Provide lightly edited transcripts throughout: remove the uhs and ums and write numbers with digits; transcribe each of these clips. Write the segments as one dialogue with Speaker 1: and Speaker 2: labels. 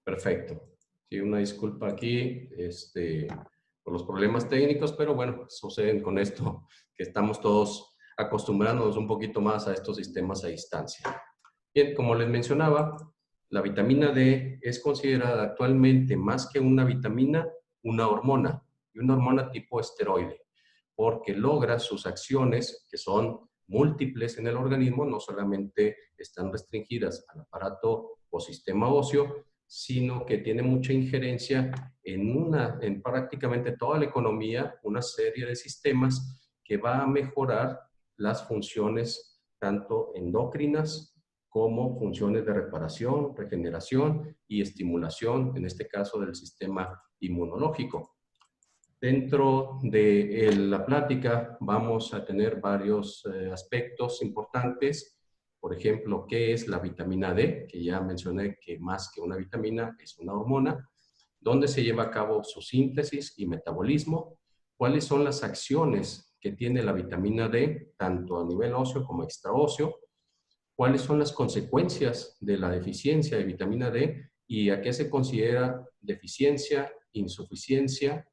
Speaker 1: Perfecto. Sí, una disculpa aquí por los problemas técnicos, pero bueno, suceden con esto que estamos todos acostumbrándonos un poquito más a estos sistemas a distancia. Bien, como les mencionaba, la vitamina D es considerada actualmente más que una vitamina, una hormona, y una hormona tipo esteroide, porque logra sus acciones, que son múltiples en el organismo, no solamente están restringidas al aparato o sistema óseo, sino que tiene mucha injerencia en prácticamente toda la economía, una serie de sistemas que va a mejorar las funciones tanto endocrinas como funciones de reparación, regeneración y estimulación, en este caso del sistema inmunológico. Dentro de la plática vamos a tener varios aspectos importantes. Por ejemplo, ¿qué es la vitamina D? Que ya mencioné que más que una vitamina es una hormona. ¿Dónde se lleva a cabo su síntesis y metabolismo? ¿Cuáles son las acciones que tiene la vitamina D, tanto a nivel óseo como extraóseo? ¿Cuáles son las consecuencias de la deficiencia de vitamina D y a qué se considera deficiencia, insuficiencia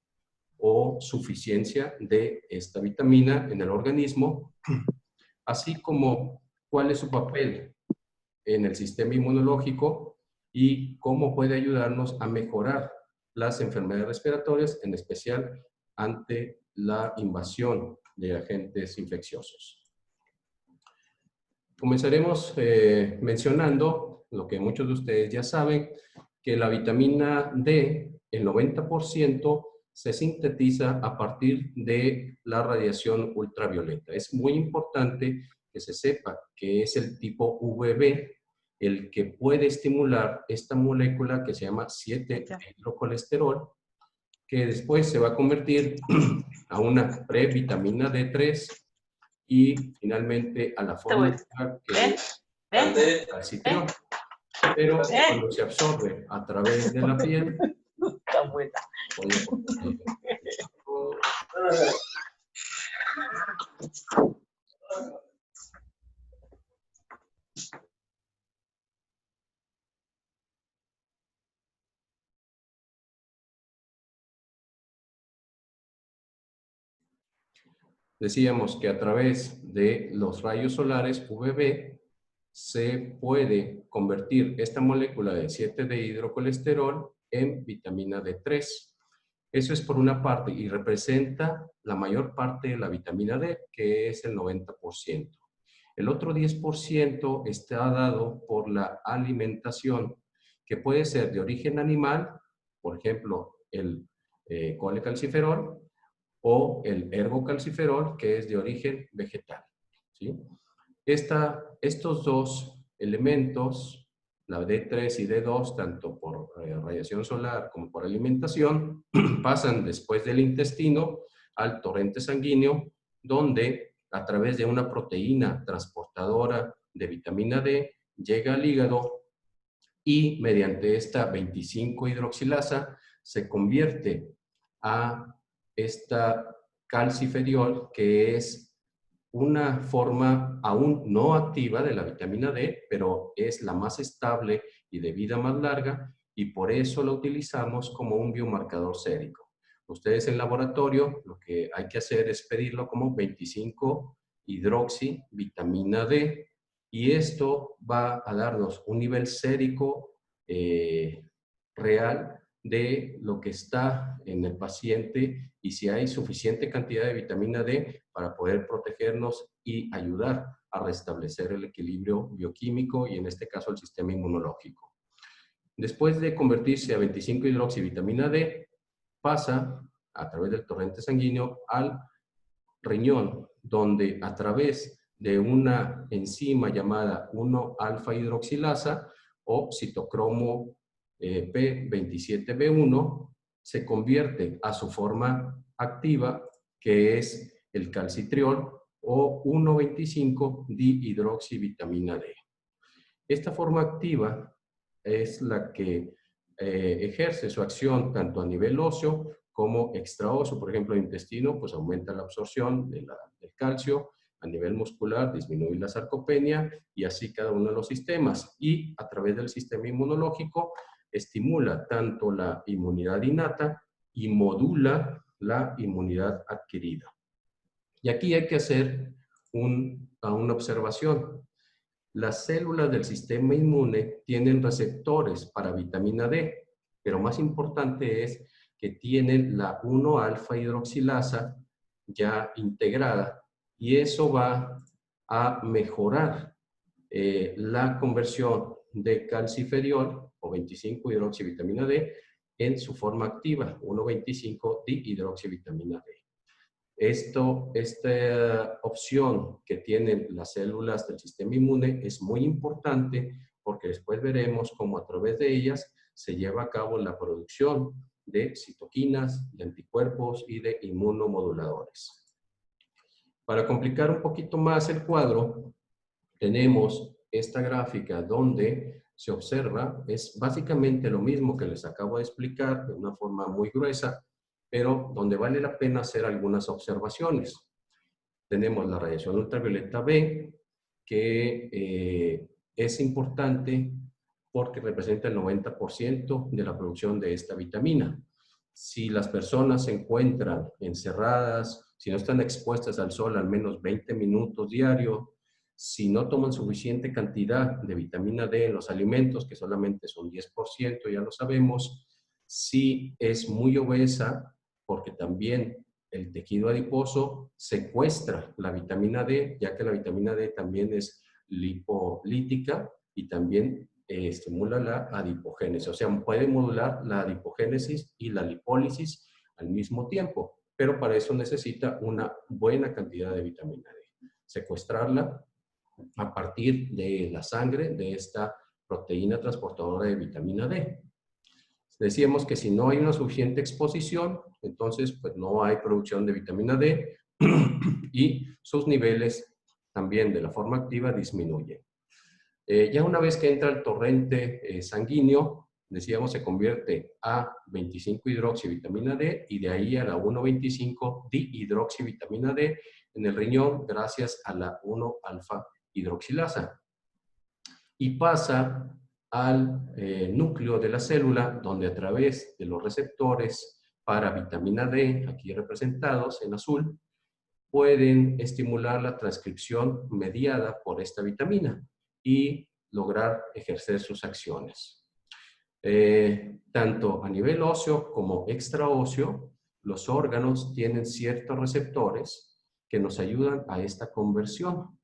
Speaker 1: o suficiencia de esta vitamina en el organismo, así como cuál es su papel en el sistema inmunológico y cómo puede ayudarnos a mejorar las enfermedades respiratorias, en especial ante la invasión de agentes infecciosos. Comenzaremos mencionando lo que muchos de ustedes ya saben, que la vitamina D, el 90%, se sintetiza a partir de la radiación ultravioleta. Es muy importante que se sepa que es el tipo UVB el que puede estimular esta molécula que se llama 7-hidrocolesterol, que después se va a convertir a una previtamina D3 y finalmente a la forma que es calcitriol. Pero cuando se absorbe a través de la piel, decíamos que a través de los rayos solares UVB se puede convertir esta molécula de 7-dehidrocolesterol en vitamina D3. Eso es por una parte y representa la mayor parte de la vitamina D, que es el 90%. El otro 10% está dado por la alimentación, que puede ser de origen animal, por ejemplo, el colecalciferol, o el ergocalciferol, que es de origen vegetal, ¿sí? Estos dos elementos, la D3 y D2, tanto por radiación solar como por alimentación, pasan después del intestino al torrente sanguíneo, donde a través de una proteína transportadora de vitamina D llega al hígado y mediante esta 25-hidroxilasa se convierte a esta calciferiol, que es una forma aún no activa de la vitamina D, pero es la más estable y de vida más larga, y por eso la utilizamos como un biomarcador sérico. Ustedes en laboratorio lo que hay que hacer es pedirlo como 25-hidroxi vitamina D, y esto va a darnos un nivel sérico real de lo que está en el paciente y si hay suficiente cantidad de vitamina D para poder protegernos y ayudar a restablecer el equilibrio bioquímico y en este caso el sistema inmunológico. Después de convertirse a 25-hidroxivitamina D, pasa a través del torrente sanguíneo al riñón, donde a través de una enzima llamada 1-alfa-hidroxilasa o citocromo P27B1 se convierte a su forma activa, que es el calcitriol o 1,25-dihidroxivitamina D. Esta forma activa es la que ejerce su acción tanto a nivel óseo como extraóseo. Por ejemplo, el intestino pues aumenta la absorción del calcio, a nivel muscular disminuye la sarcopenia y así cada uno de los sistemas. Y a través del sistema inmunológico estimula tanto la inmunidad innata y modula la inmunidad adquirida. Y aquí hay que hacer una observación. Las células del sistema inmune tienen receptores para vitamina D, pero más importante es que tienen la 1-alfa hidroxilasa ya integrada, y eso va a mejorar la conversión de calciferiol o 25-hidroxivitamina D en su forma activa, 1,25-dihidroxivitamina D. Esta opción que tienen las células del sistema inmune es muy importante porque después veremos cómo a través de ellas se lleva a cabo la producción de citoquinas, de anticuerpos y de inmunomoduladores. Para complicar un poquito más el cuadro, tenemos esta gráfica donde se observa, es básicamente lo mismo que les acabo de explicar de una forma muy gruesa, pero donde vale la pena hacer algunas observaciones. Tenemos la radiación ultravioleta B, que es importante porque representa el 90% de la producción de esta vitamina. Si las personas se encuentran encerradas, si no están expuestas al sol al menos 20 minutos diario, si no toman suficiente cantidad de vitamina D en los alimentos, que solamente son 10%, ya lo sabemos, si es muy obesa, porque también el tejido adiposo secuestra la vitamina D, ya que la vitamina D también es lipolítica y también estimula la adipogénesis. O sea, puede modular la adipogénesis y la lipólisis al mismo tiempo, pero para eso necesita una buena cantidad de vitamina D. Secuestrarla a partir de la sangre de esta proteína transportadora de vitamina D. Decíamos que si no hay una suficiente exposición, entonces pues no hay producción de vitamina D y sus niveles también de la forma activa disminuyen. Ya una vez que entra el torrente sanguíneo, decíamos se convierte a 25-hidroxivitamina D y de ahí a la 1,25-dihidroxivitamina D en el riñón gracias a la 1-alfa hidroxilasa. Y pasa al núcleo de la célula, donde a través de los receptores para vitamina D, aquí representados en azul, pueden estimular la transcripción mediada por esta vitamina y lograr ejercer sus acciones. Tanto a nivel óseo como extraóseo, los órganos tienen ciertos receptores que nos ayudan a esta conversión.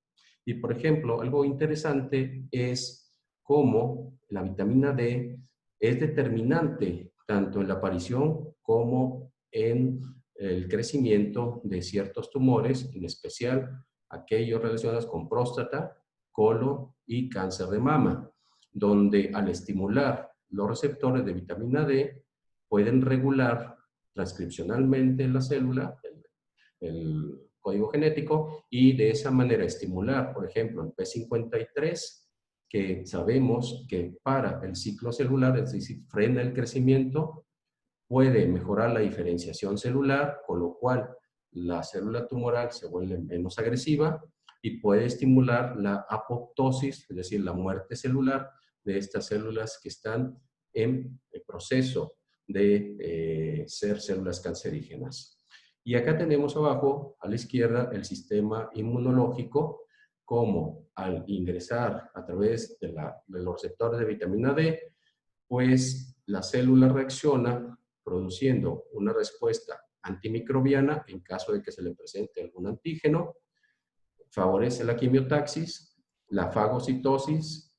Speaker 1: Y, por ejemplo, algo interesante es cómo la vitamina D es determinante tanto en la aparición como en el crecimiento de ciertos tumores, en especial aquellos relacionados con próstata, colon y cáncer de mama, donde al estimular los receptores de vitamina D pueden regular transcripcionalmente en la célula el código genético y de esa manera estimular, por ejemplo, el P53, que sabemos que para el ciclo celular, es decir, frena el crecimiento, puede mejorar la diferenciación celular, con lo cual la célula tumoral se vuelve menos agresiva y puede estimular la apoptosis, es decir, la muerte celular de estas células que están en el proceso de ser células cancerígenas. Y acá tenemos abajo, a la izquierda, el sistema inmunológico, como al ingresar a través de los receptores de vitamina D, pues la célula reacciona produciendo una respuesta antimicrobiana en caso de que se le presente algún antígeno, favorece la quimiotaxis, la fagocitosis,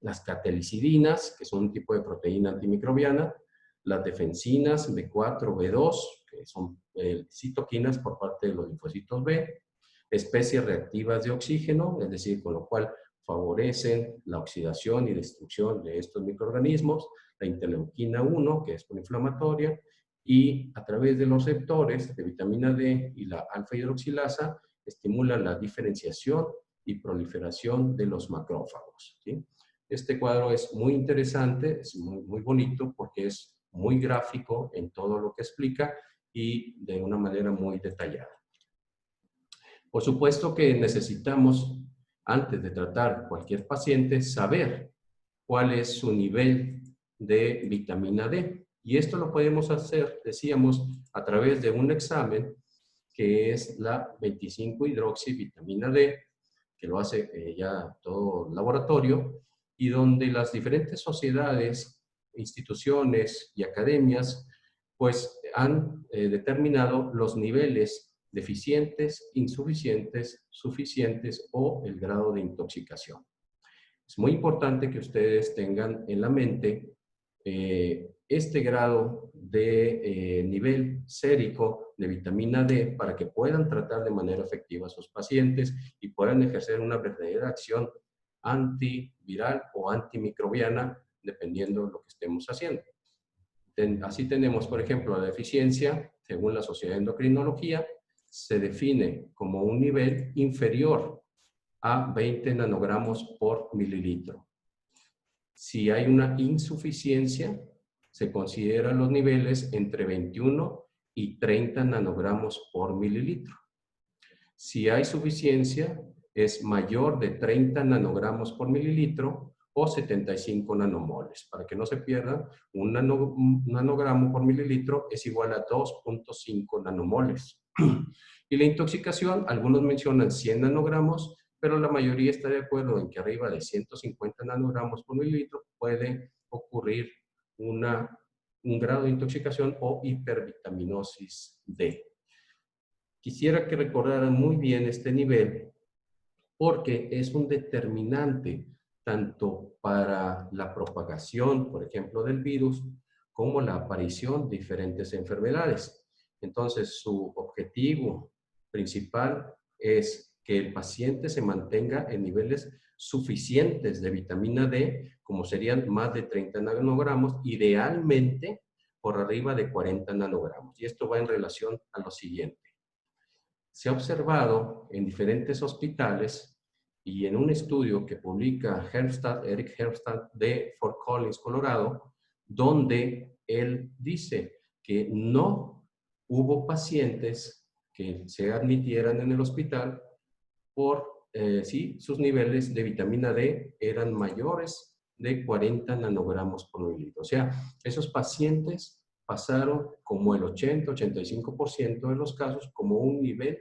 Speaker 1: las catelicidinas, que son un tipo de proteína antimicrobiana, las defensinas B4, B2, que son citoquinas por parte de los linfocitos B, especies reactivas de oxígeno, es decir, con lo cual favorecen la oxidación y destrucción de estos microorganismos, la interleuquina 1, que es proinflamatoria, y a través de los receptores de vitamina D y la alfa hidroxilasa, estimula la diferenciación y proliferación de los macrófagos, ¿sí? Este cuadro es muy interesante, es muy bonito porque es muy gráfico en todo lo que explica y de una manera muy detallada. Por supuesto que necesitamos, antes de tratar cualquier paciente, saber cuál es su nivel de vitamina D. Y esto lo podemos hacer, decíamos, a través de un examen que es la 25-hidroxivitamina D, que lo hace ya todo el laboratorio, y donde las diferentes sociedades, instituciones y academias pues han determinado los niveles deficientes, insuficientes, suficientes o el grado de intoxicación. Es muy importante que ustedes tengan en la mente este grado de nivel sérico de vitamina D para que puedan tratar de manera efectiva a sus pacientes y puedan ejercer una verdadera acción antiviral o antimicrobiana, dependiendo de lo que estemos haciendo. Así tenemos, por ejemplo, la deficiencia, según la Sociedad de Endocrinología, se define como un nivel inferior a 20 nanogramos por mililitro. Si hay una insuficiencia, se consideran los niveles entre 21 y 30 nanogramos por mililitro. Si hay suficiencia, es mayor de 30 nanogramos por mililitro o 75 nanomoles. Para que no se pierda, un nanogramo por mililitro es igual a 2.5 nanomoles. Y la intoxicación, algunos mencionan 100 nanogramos, pero la mayoría está de acuerdo en que arriba de 150 nanogramos por mililitro puede ocurrir un grado de intoxicación o hipervitaminosis D. Quisiera que recordaran muy bien este nivel porque es un determinante tanto para la propagación, por ejemplo, del virus, como la aparición de diferentes enfermedades. Entonces, su objetivo principal es que el paciente se mantenga en niveles suficientes de vitamina D, como serían más de 30 nanogramos, idealmente por arriba de 40 nanogramos. Y esto va en relación a lo siguiente. Se ha observado en diferentes hospitales y en un estudio que publica Eric Herfstadt de Fort Collins, Colorado, donde él dice que no hubo pacientes que se admitieran en el hospital por si sus niveles de vitamina D eran mayores de 40 nanogramos por mililitro. O sea, esos pacientes pasaron como el 80-85% de los casos como un nivel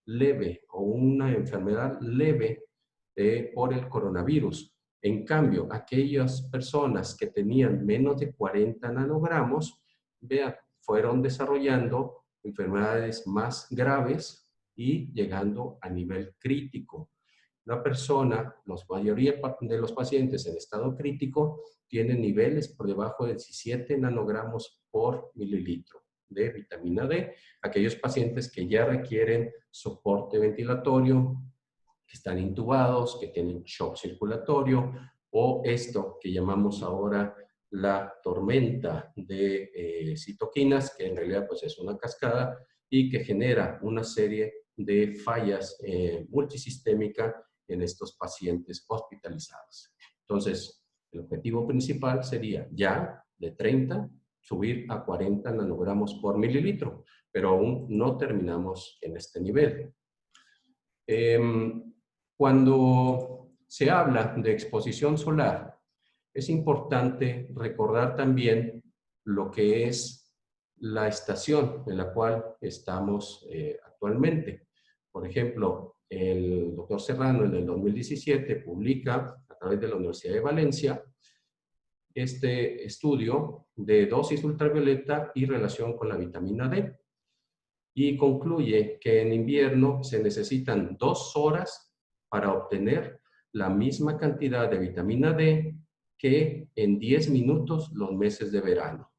Speaker 1: leve o una enfermedad leve por el coronavirus. En cambio, aquellas personas que tenían menos de 40 nanogramos, vean, fueron desarrollando enfermedades más graves y llegando a nivel crítico. La persona, la mayoría de los pacientes en estado crítico tienen niveles por debajo de 17 nanogramos por mililitro de vitamina D. Aquellos pacientes que ya requieren soporte ventilatorio, que están intubados, que tienen shock circulatorio o esto que llamamos ahora la tormenta de citoquinas, que en realidad pues es una cascada y que genera una serie de fallas multisistémicas en estos pacientes hospitalizados. Entonces, el objetivo principal sería ya de 30 subir a 40 nanogramos por mililitro, pero aún no terminamos en este nivel. Cuando se habla de exposición solar, es importante recordar también lo que es la estación en la cual estamos actualmente. Por ejemplo, el doctor Serrano en el 2017 publica a través de la Universidad de Valencia este estudio de dosis ultravioleta y relación con la vitamina D. Y concluye que en invierno se necesitan 2 horas para obtener la misma cantidad de vitamina D que en 10 minutos los meses de verano.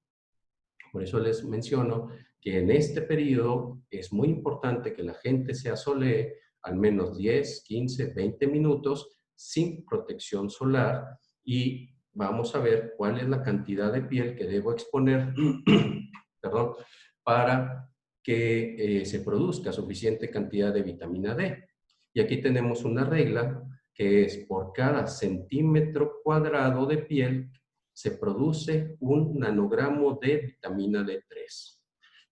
Speaker 1: Por eso les menciono que en este periodo es muy importante que la gente se asolee al menos 10, 15, 20 minutos sin protección solar y vamos a ver cuál es la cantidad de piel que debo exponer perdón, para que se produzca suficiente cantidad de vitamina D. Y aquí tenemos una regla que es por cada centímetro cuadrado de piel se produce un nanogramo de vitamina D3.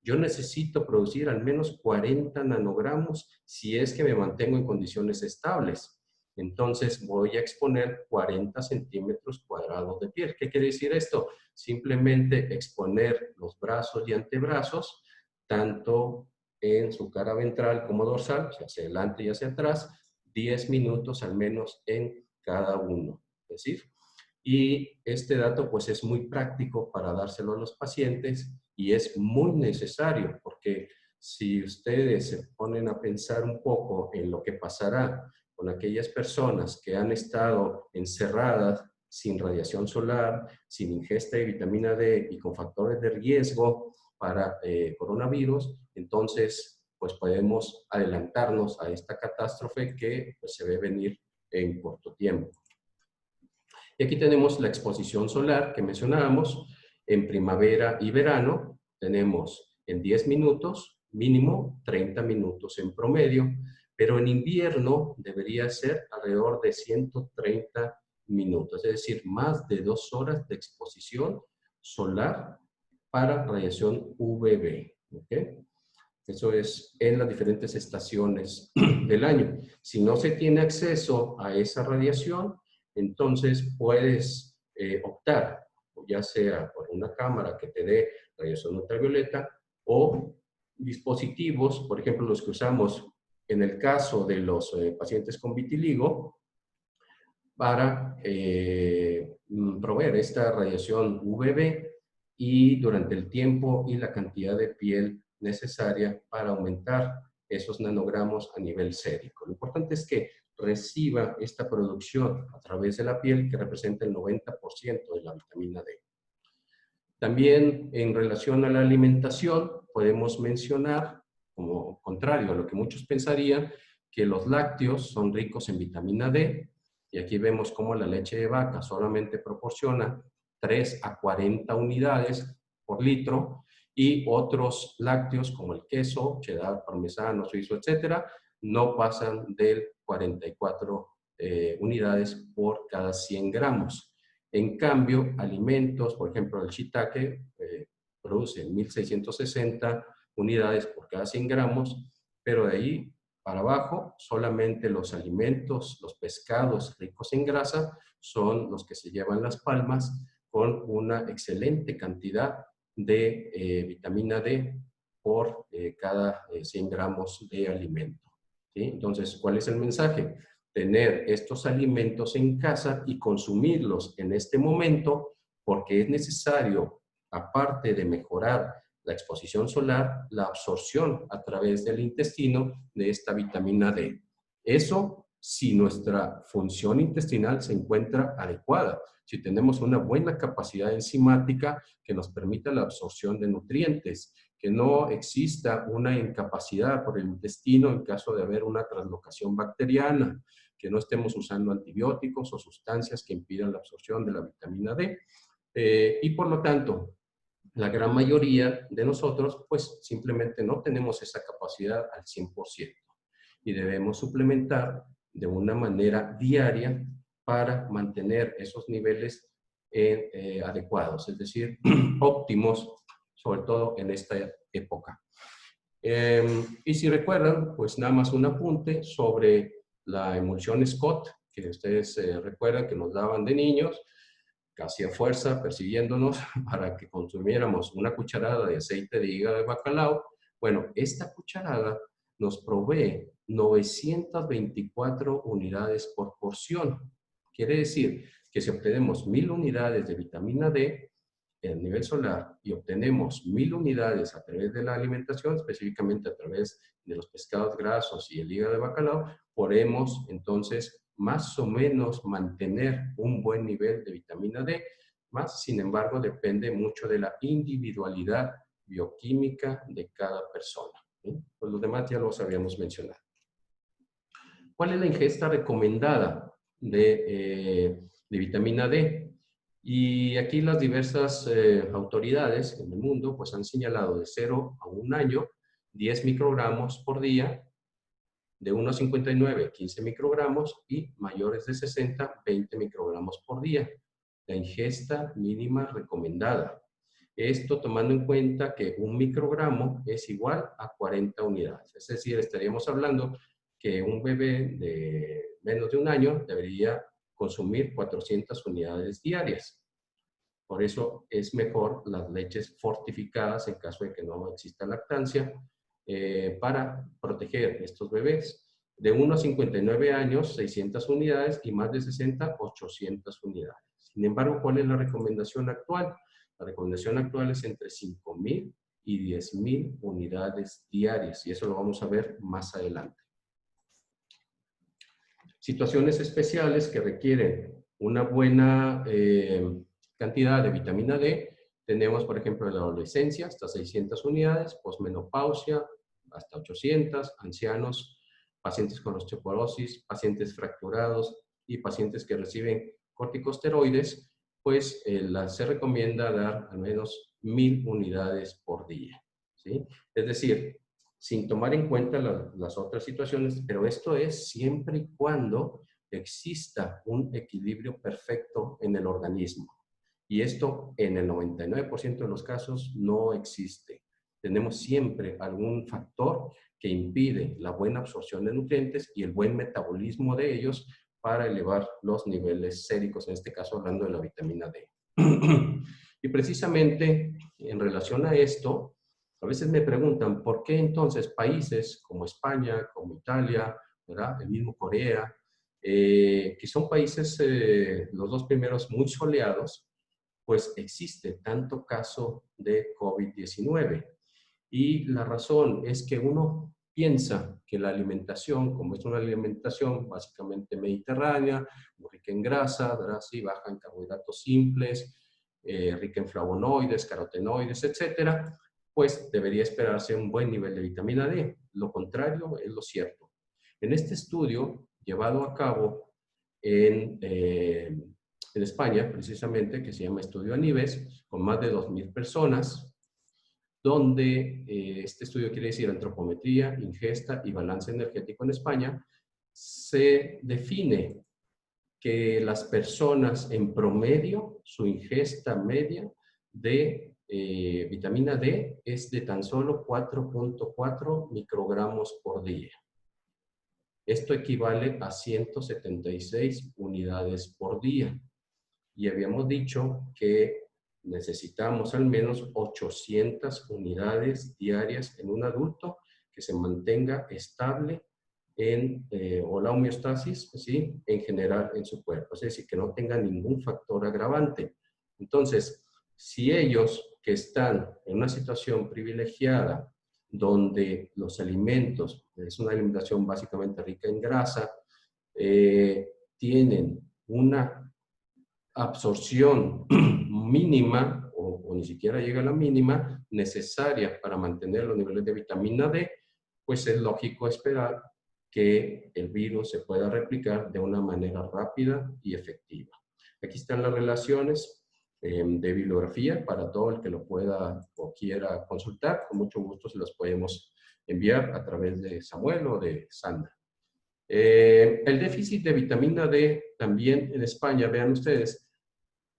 Speaker 1: Yo necesito producir al menos 40 nanogramos si es que me mantengo en condiciones estables. entonces voy a exponer 40 centímetros cuadrados de piel. ¿Qué quiere decir esto? Simplemente exponer los brazos y antebrazos, tanto en su cara ventral como dorsal, hacia adelante y hacia atrás, 10 minutos al menos en cada uno. Es decir, y este dato pues es muy práctico para dárselo a los pacientes y es muy necesario porque si ustedes se ponen a pensar un poco en lo que pasará con aquellas personas que han estado encerradas sin radiación solar, sin ingesta de vitamina D y con factores de riesgo para coronavirus, entonces pues podemos adelantarnos a esta catástrofe que pues, se ve venir en corto tiempo. Y aquí tenemos la exposición solar que mencionábamos. En primavera y verano tenemos en 10 minutos, mínimo 30 minutos en promedio, pero en invierno debería ser alrededor de 130 minutos, es decir, más de 2 horas de exposición solar para radiación UVB. ¿Okay? Eso es en las diferentes estaciones del año. Si no se tiene acceso a esa radiación, entonces puedes optar, ya sea por una cámara que te dé radiación ultravioleta o dispositivos, por ejemplo, los que usamos en el caso de los pacientes con vitiligo, para proveer esta radiación UVB y durante el tiempo y la cantidad de piel necesaria para aumentar esos nanogramos a nivel sérico. Lo importante es que reciba esta producción a través de la piel que representa el 90% de la vitamina D. También en relación a la alimentación podemos mencionar, como contrario a lo que muchos pensarían, que los lácteos son ricos en vitamina D, y aquí vemos cómo la leche de vaca solamente proporciona 3 a 40 unidades por litro, y otros lácteos como el queso, cheddar, parmesano, suizo, etcétera, no pasan del 44 unidades por cada 100 gramos. En cambio, alimentos, por ejemplo, el shiitake produce 1660 unidades por cada 100 gramos, pero de ahí para abajo, solamente los alimentos, los pescados ricos en grasa, son los que se llevan las palmas con una excelente cantidad de vitamina D por cada 100 gramos de alimento. ¿Sí? Entonces, ¿cuál es el mensaje? Tener estos alimentos en casa y consumirlos en este momento porque es necesario, aparte de mejorar la exposición solar, la absorción a través del intestino de esta vitamina D. Eso si nuestra función intestinal se encuentra adecuada, si tenemos una buena capacidad enzimática que nos permita la absorción de nutrientes, que no exista una incapacidad por el intestino en caso de haber una translocación bacteriana, que no estemos usando antibióticos o sustancias que impidan la absorción de la vitamina D. Y por lo tanto, la gran mayoría de nosotros, pues simplemente no tenemos esa capacidad al 100% y debemos suplementar de una manera diaria para mantener esos niveles adecuados, es decir, óptimos, sobre todo en esta época. Y si recuerdan, pues nada más un apunte sobre la emulsión Scott, que ustedes recuerdan que nos daban de niños, casi a fuerza persiguiéndonos para que consumiéramos una cucharada de aceite de hígado de bacalao. Bueno, esta cucharada nos provee 924 unidades por porción. Quiere decir que si obtenemos 1000 unidades de vitamina D a nivel solar y obtenemos 1000 unidades a través de la alimentación, específicamente a través de los pescados grasos y el hígado de bacalao, podemos entonces más o menos mantener un buen nivel de vitamina D, más sin embargo depende mucho de la individualidad bioquímica de cada persona. ¿Sí? Pues los demás ya los habíamos mencionado. ¿Cuál es la ingesta recomendada de vitamina D? Y aquí las diversas autoridades en el mundo pues han señalado de 0 a 1 año 10 microgramos por día, de 1 a 59, 15 microgramos y mayores de 60, 20 microgramos por día. La ingesta mínima recomendada. Esto tomando en cuenta que 1 microgramo es igual a 40 unidades. Es decir, estaríamos hablando que un bebé de menos de un año debería consumir 400 unidades diarias. Por eso es mejor las leches fortificadas en caso de que no exista lactancia para proteger estos bebés. De 1 a 59 años, 600 unidades y más de 60, 800 unidades. Sin embargo, ¿cuál es la recomendación actual? La recomendación actual es entre 5,000 y 10,000 unidades diarias y eso lo vamos a ver más adelante. Situaciones especiales que requieren una buena cantidad de vitamina D. Tenemos, por ejemplo, en la adolescencia hasta 600 unidades, posmenopausia hasta 800, ancianos, pacientes con osteoporosis, pacientes fracturados y pacientes que reciben corticosteroides, pues se recomienda dar al menos 1,000 unidades por día, ¿sí? Es decir, sin tomar en cuenta las otras situaciones, pero esto es siempre y cuando exista un equilibrio perfecto en el organismo. Y esto en el 99% de los casos no existe. Tenemos siempre algún factor que impide la buena absorción de nutrientes y el buen metabolismo de ellos para elevar los niveles séricos, en este caso hablando de la vitamina D. Y precisamente en relación a esto, a veces me preguntan, ¿por qué entonces países como España, como Italia, ¿verdad? El mismo Corea, que son países, los dos primeros muy soleados, pues existe tanto caso de COVID-19? Y la razón es que uno piensa que la alimentación, como es una alimentación básicamente mediterránea, muy rica en grasa, ¿verdad? Sí, baja en carbohidratos simples, rica en flavonoides, carotenoides, etcétera, pues debería esperarse un buen nivel de vitamina D. Lo contrario es lo cierto. En este estudio llevado a cabo en España, precisamente, que se llama Estudio Anives, con más de 2,000 personas, donde este estudio quiere decir antropometría, ingesta y balance energético en España, se define que las personas en promedio, su ingesta media de vitamina D es de tan solo 4,4 microgramos por día. Esto equivale a 176 unidades por día. Y habíamos dicho que necesitamos al menos 800 unidades diarias en un adulto que se mantenga estable o la homeostasis, ¿sí? En general en su cuerpo, es decir, que no tenga ningún factor agravante. Entonces, si ellos que están en una situación privilegiada, donde los alimentos, es una alimentación básicamente rica en grasa, tienen una absorción mínima o ni siquiera llega a la mínima necesaria para mantener los niveles de vitamina D, pues es lógico esperar que el virus se pueda replicar de una manera rápida y efectiva. Aquí están las relaciones de bibliografía para todo el que lo pueda o quiera consultar. Con mucho gusto se las podemos enviar a través de Samuel o de Sandra. El déficit de vitamina D también en España, vean ustedes,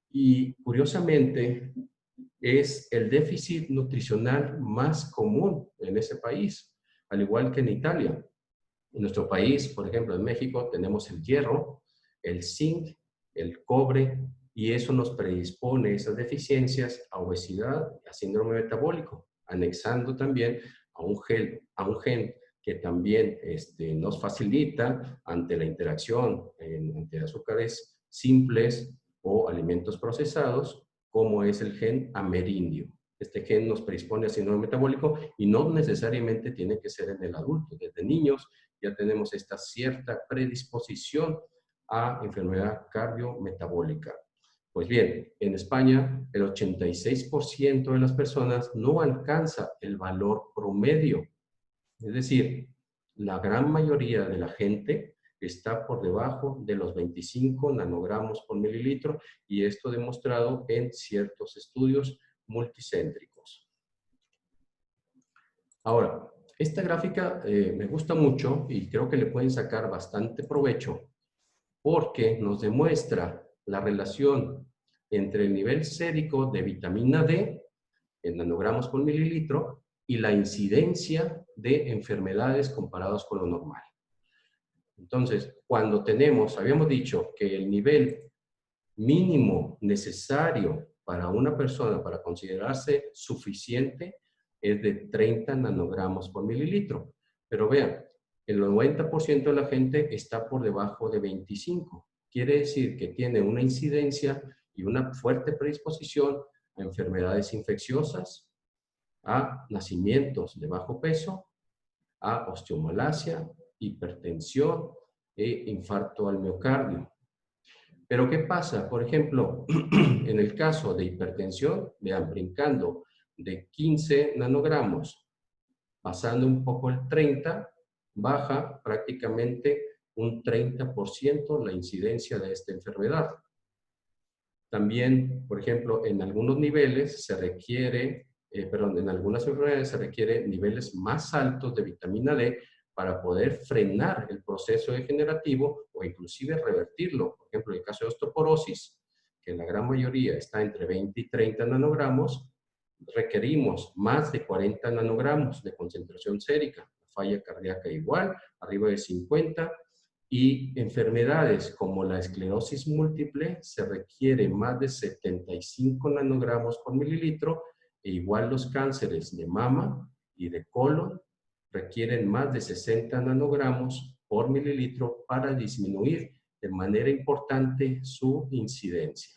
Speaker 1: y curiosamente es el déficit nutricional más común en ese país, al igual que en Italia. En nuestro país, por ejemplo, en México, tenemos el hierro, el zinc, el cobre, y eso nos predispone esas deficiencias a obesidad y a síndrome metabólico, anexando también a un gen que también nos facilita ante la interacción entre azúcares simples o alimentos procesados, como es el gen amerindio. Este gen nos predispone a síndrome metabólico y no necesariamente tiene que ser en el adulto. Desde niños ya tenemos esta cierta predisposición a enfermedad cardiometabólica. Pues bien, en España el 86% de las personas no alcanza el valor promedio. Es decir, la gran mayoría de la gente está por debajo de los 25 nanogramos por mililitro y esto demostrado en ciertos estudios multicéntricos. Ahora, esta gráfica me gusta mucho y creo que le pueden sacar bastante provecho porque nos demuestra la relación entre el nivel sérico de vitamina D en nanogramos por mililitro y la incidencia de enfermedades comparados con lo normal. Entonces, cuando tenemos, habíamos dicho que el nivel mínimo necesario para una persona para considerarse suficiente es de 30 nanogramos por mililitro. Pero vean, el 90% de la gente está por debajo de 25. Quiere decir que tiene una incidencia y una fuerte predisposición a enfermedades infecciosas, a nacimientos de bajo peso, a osteomalacia, hipertensión e infarto al miocardio. Pero ¿qué pasa? Por ejemplo, en el caso de hipertensión, vean, brincando de 15 nanogramos, pasando un poco el 30, baja prácticamente un 30% la incidencia de esta enfermedad. También, por ejemplo, en algunos niveles se requiere, en algunas enfermedades se requiere niveles más altos de vitamina D para poder frenar el proceso degenerativo o inclusive revertirlo. Por ejemplo, en el caso de osteoporosis, que en la gran mayoría está entre 20 y 30 nanogramos, requerimos más de 40 nanogramos de concentración sérica. Falla cardíaca igual, arriba de 50. Y enfermedades como la esclerosis múltiple se requiere más de 75 nanogramos por mililitro, e igual los cánceres de mama y de colon requieren más de 60 nanogramos por mililitro para disminuir de manera importante su incidencia.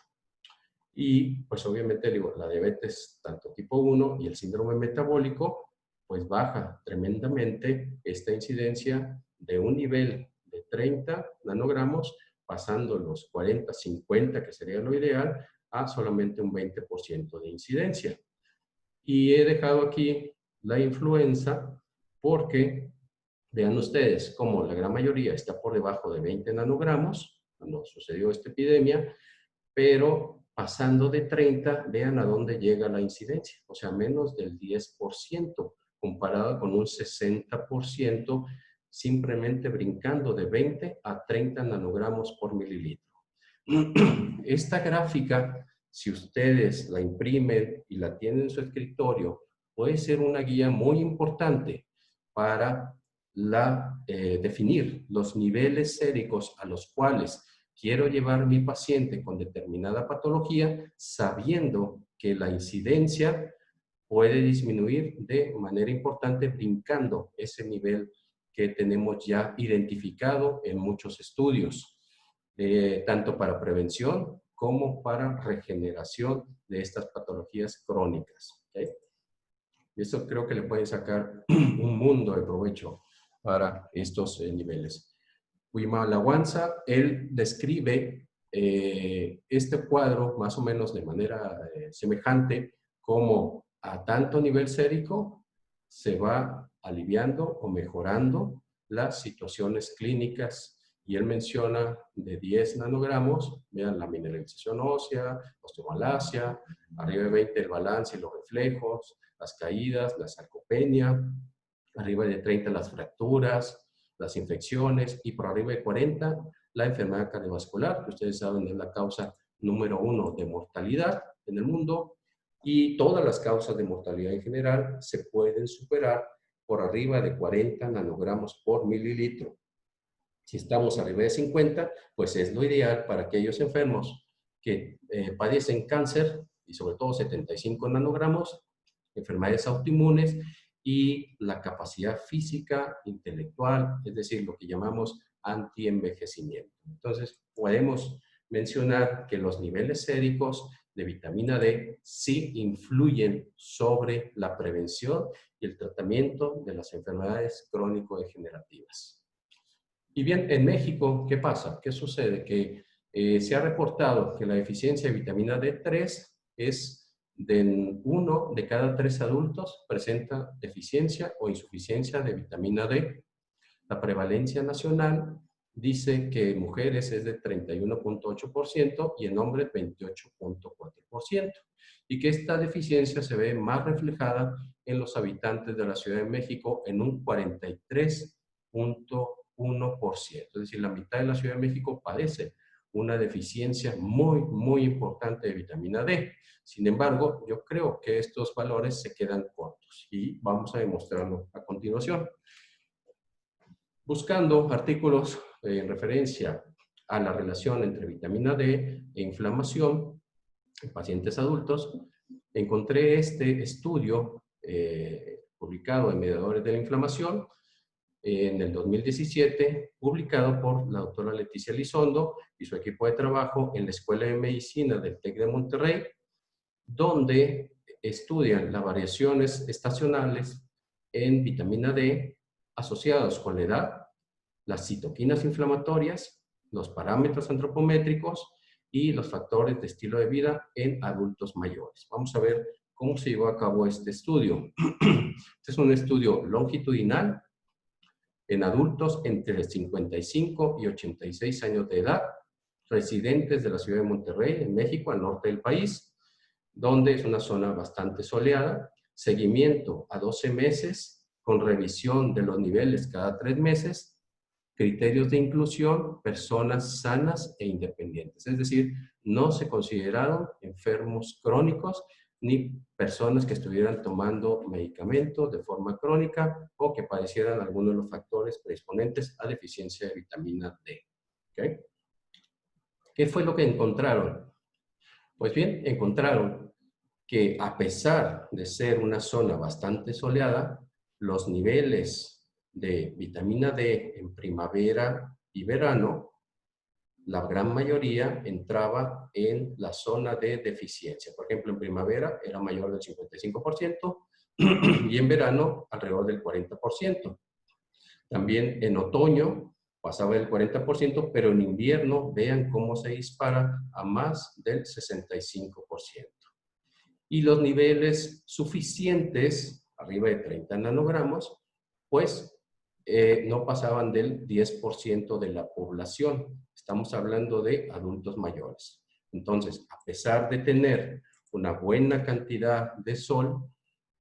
Speaker 1: Y pues obviamente digo, la diabetes tanto tipo 1 y el síndrome metabólico pues baja tremendamente esta incidencia de un nivel de 30 nanogramos pasando los 40, 50 que sería lo ideal a solamente un 20% de incidencia. Y he dejado aquí la influenza porque vean ustedes cómo la gran mayoría está por debajo de 20 nanogramos cuando sucedió esta epidemia, pero pasando de 30, vean a dónde llega la incidencia, o sea, menos del 10%, comparado con un 60%, simplemente brincando de 20 a 30 nanogramos por mililitro. Esta gráfica, si ustedes la imprimen y la tienen en su escritorio, puede ser una guía muy importante para definir los niveles séricos a los cuales quiero llevar mi paciente con determinada patología, sabiendo que la incidencia puede disminuir de manera importante brincando ese nivel que tenemos ya identificado en muchos estudios, tanto para prevención como para regeneración de estas patologías crónicas. ¿Okay? Y eso creo que le puede sacar un mundo de provecho para estos niveles. Huimalaguanza, él describe este cuadro más o menos de manera semejante, como a tanto nivel sérico se va aliviando o mejorando las situaciones clínicas. Y él menciona de 10 nanogramos, vean la mineralización ósea, osteomalacia, arriba de 20 el balance y los reflejos, las caídas, la sarcopenia, arriba de 30 las fracturas, las infecciones, y por arriba de 40 la enfermedad cardiovascular, que ustedes saben es la causa número 1 de mortalidad en el mundo, y todas las causas de mortalidad en general se pueden superar por arriba de 40 nanogramos por mililitro. Si estamos arriba de 50, pues es lo ideal para aquellos enfermos que padecen cáncer, y sobre todo 75 nanogramos, enfermedades autoinmunes, y la capacidad física, intelectual, es decir, lo que llamamos antienvejecimiento. Entonces, podemos mencionar que los niveles séricos de vitamina D sí influyen sobre la prevención y el tratamiento de las enfermedades crónico-degenerativas. Y bien, en México, ¿qué pasa? ¿Qué sucede? Que se ha reportado que la deficiencia de vitamina D3 es de 1 de cada 3 adultos presenta deficiencia o insuficiencia de vitamina D. La prevalencia nacional dice que en mujeres es de 31.8% y en hombres 28.4%. Y que esta deficiencia se ve más reflejada en los habitantes de la Ciudad de México en un 43.1%. Es decir, la mitad de la Ciudad de México padece una deficiencia muy, muy importante de vitamina D. Sin embargo, yo creo que estos valores se quedan cortos y vamos a demostrarlo a continuación. Buscando artículos en referencia a la relación entre vitamina D e inflamación en pacientes adultos, encontré este estudio publicado en Mediadores de la Inflamación en el 2017, publicado por la doctora Leticia Elizondo y su equipo de trabajo en la Escuela de Medicina del TEC de Monterrey, donde estudian las variaciones estacionales en vitamina D asociados con la edad, las citoquinas inflamatorias, los parámetros antropométricos y los factores de estilo de vida en adultos mayores. Vamos a ver cómo se llevó a cabo este estudio. Este es un estudio longitudinal en adultos entre 55 y 86 años de edad, residentes de la ciudad de Monterrey, en México, al norte del país, donde es una zona bastante soleada, seguimiento a 12 meses, con revisión de los niveles cada 3 meses, criterios de inclusión, personas sanas e independientes. Es decir, no se consideraron enfermos crónicos ni personas que estuvieran tomando medicamentos de forma crónica o que padecieran alguno de los factores predisponentes a deficiencia de vitamina D. ¿Okay? ¿Qué fue lo que encontraron? Pues bien, encontraron que a pesar de ser una zona bastante soleada, los niveles de vitamina D en primavera y verano, la gran mayoría entraba en la zona de deficiencia. Por ejemplo, en primavera era mayor del 55% y en verano alrededor del 40%. También en otoño pasaba del 40%, pero en invierno vean cómo se dispara a más del 65%. Y los niveles suficientes, arriba de 30 nanogramos, pues no pasaban del 10% de la población. Estamos hablando de adultos mayores. Entonces, a pesar de tener una buena cantidad de sol,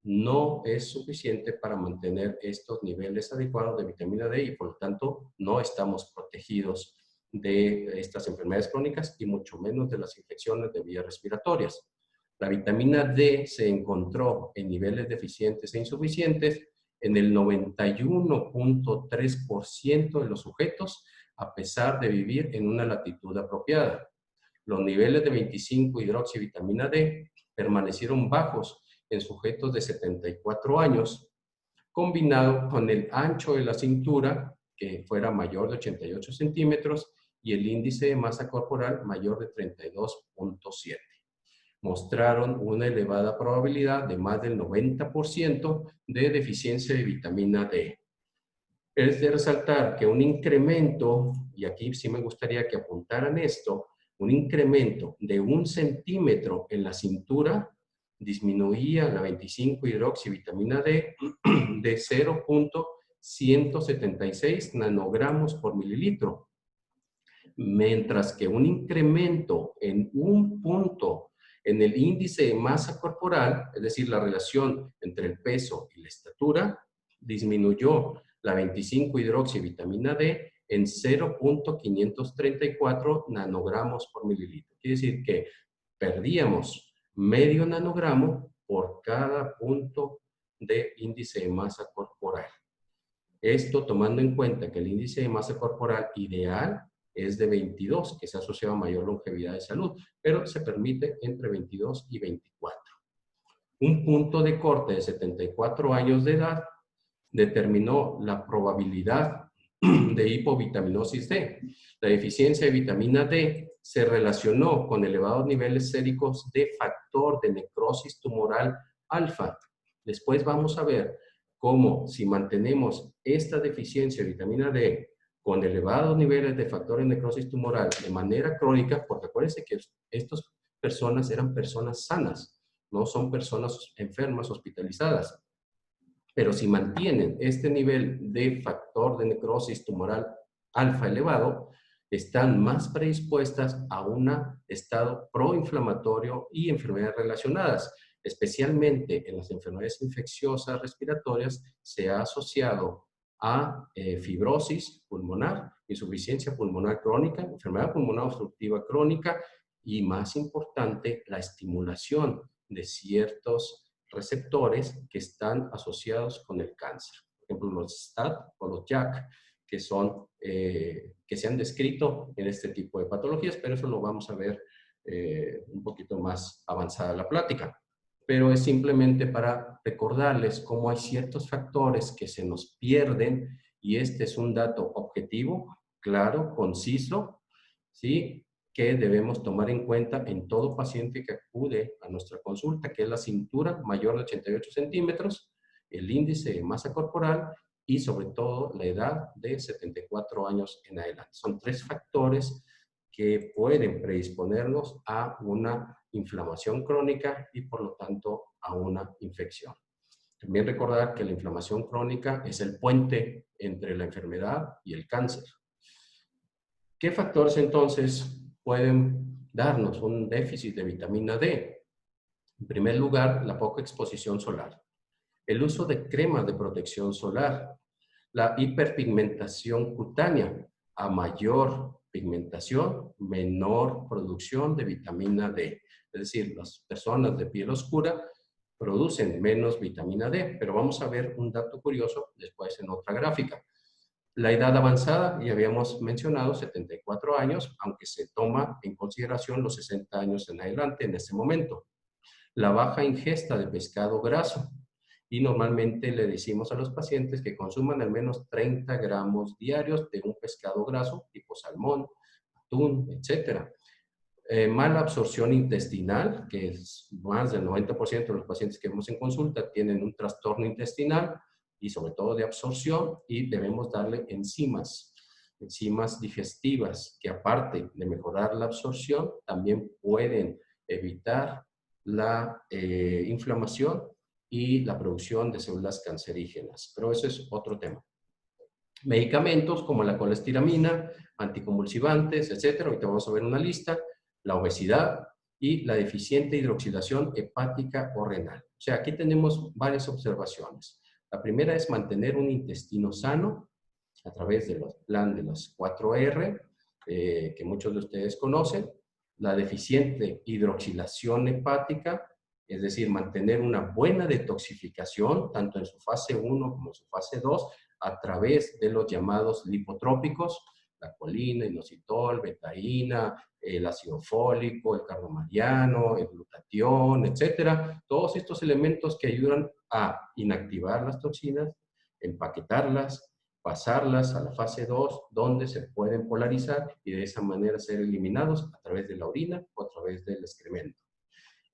Speaker 1: no es suficiente para mantener estos niveles adecuados de vitamina D y por lo tanto no estamos protegidos de estas enfermedades crónicas y mucho menos de las infecciones de vías respiratorias. La vitamina D se encontró en niveles deficientes e insuficientes en el 91.3% de los sujetos, a pesar de vivir en una latitud apropiada. Los niveles de 25-hidroxivitamina D permanecieron bajos en sujetos de 74 años, combinado con el ancho de la cintura, que fuera mayor de 88 centímetros, y el índice de masa corporal mayor de 32.7. Mostraron una elevada probabilidad de más del 90% de deficiencia de vitamina D. Es de resaltar que un incremento, y aquí sí me gustaría que apuntaran esto, un incremento de 1 centímetro en la cintura disminuía la 25-hidroxivitamina D de 0.176 nanogramos por mililitro, mientras que un incremento en 1 punto en el índice de masa corporal, es decir, la relación entre el peso y la estatura, disminuyó la 25-hidroxivitamina D en 0.534 nanogramos por mililitro. Quiere decir que perdíamos medio nanogramo por cada punto de índice de masa corporal. Esto tomando en cuenta que el índice de masa corporal ideal es de 22, que se asocia a mayor longevidad de salud, pero se permite entre 22 y 24. Un punto de corte de 74 años de edad determinó la probabilidad de hipovitaminosis D. La deficiencia de vitamina D se relacionó con elevados niveles séricos de factor de necrosis tumoral alfa. Después vamos a ver cómo si mantenemos esta deficiencia de vitamina D con elevados niveles de factor de necrosis tumoral de manera crónica, porque acuérdense que estas personas eran personas sanas, no son personas enfermas hospitalizadas. Pero si mantienen este nivel de factor de necrosis tumoral alfa elevado, están más predispuestas a un estado proinflamatorio y enfermedades relacionadas. Especialmente en las enfermedades infecciosas respiratorias se ha asociado a fibrosis pulmonar, insuficiencia pulmonar crónica, enfermedad pulmonar obstructiva crónica y, más importante, la estimulación de ciertos receptores que están asociados con el cáncer. Por ejemplo, los STAT o los JAK, que se han descrito en este tipo de patologías, pero eso lo vamos a ver un poquito más avanzada la plática. Pero es simplemente para recordarles cómo hay ciertos factores que se nos pierden, y este es un dato objetivo, claro, conciso, ¿sí?, que debemos tomar en cuenta en todo paciente que acude a nuestra consulta, que es la cintura mayor de 88 centímetros, el índice de masa corporal y sobre todo la edad de 74 años en adelante. Son 3 factores que pueden predisponernos a una inflamación crónica y por lo tanto a una infección. También recordar que la inflamación crónica es el puente entre la enfermedad y el cáncer. ¿Qué factores entonces pueden darnos un déficit de vitamina D? En primer lugar, la poca exposición solar, el uso de cremas de protección solar, la hiperpigmentación cutánea. A mayor pigmentación, menor producción de vitamina D. Es decir, las personas de piel oscura producen menos vitamina D, pero vamos a ver un dato curioso después en otra gráfica. La edad avanzada, ya habíamos mencionado, 74 años, aunque se toma en consideración los 60 años en adelante en este momento. La baja ingesta de pescado graso, y normalmente le decimos a los pacientes que consuman al menos 30 gramos diarios de un pescado graso, tipo salmón, atún, etc. Mala absorción intestinal, que es más del 90% de los pacientes que vemos en consulta tienen un trastorno intestinal y sobre todo de absorción, y debemos darle enzimas digestivas que, aparte de mejorar la absorción, también pueden evitar la inflamación y la producción de células cancerígenas. Pero ese es otro tema. Medicamentos como la colestiramina, anticonvulsivantes, etcétera. Ahorita vamos a ver una lista. La obesidad y la deficiente hidroxilación hepática o renal. O sea, aquí tenemos varias observaciones. La primera es mantener un intestino sano a través del plan de las 4R, que muchos de ustedes conocen. La deficiente hidroxilación hepática, es decir, mantener una buena detoxificación, tanto en su fase 1 como en su fase 2, a través de los llamados lipotrópicos, la colina, inositol, betaína, el ácido fólico, el carbamariano, el glutatión, etcétera. Todos estos elementos que ayudan a inactivar las toxinas, empaquetarlas, pasarlas a la fase 2, donde se pueden polarizar y de esa manera ser eliminados a través de la orina o a través del excremento.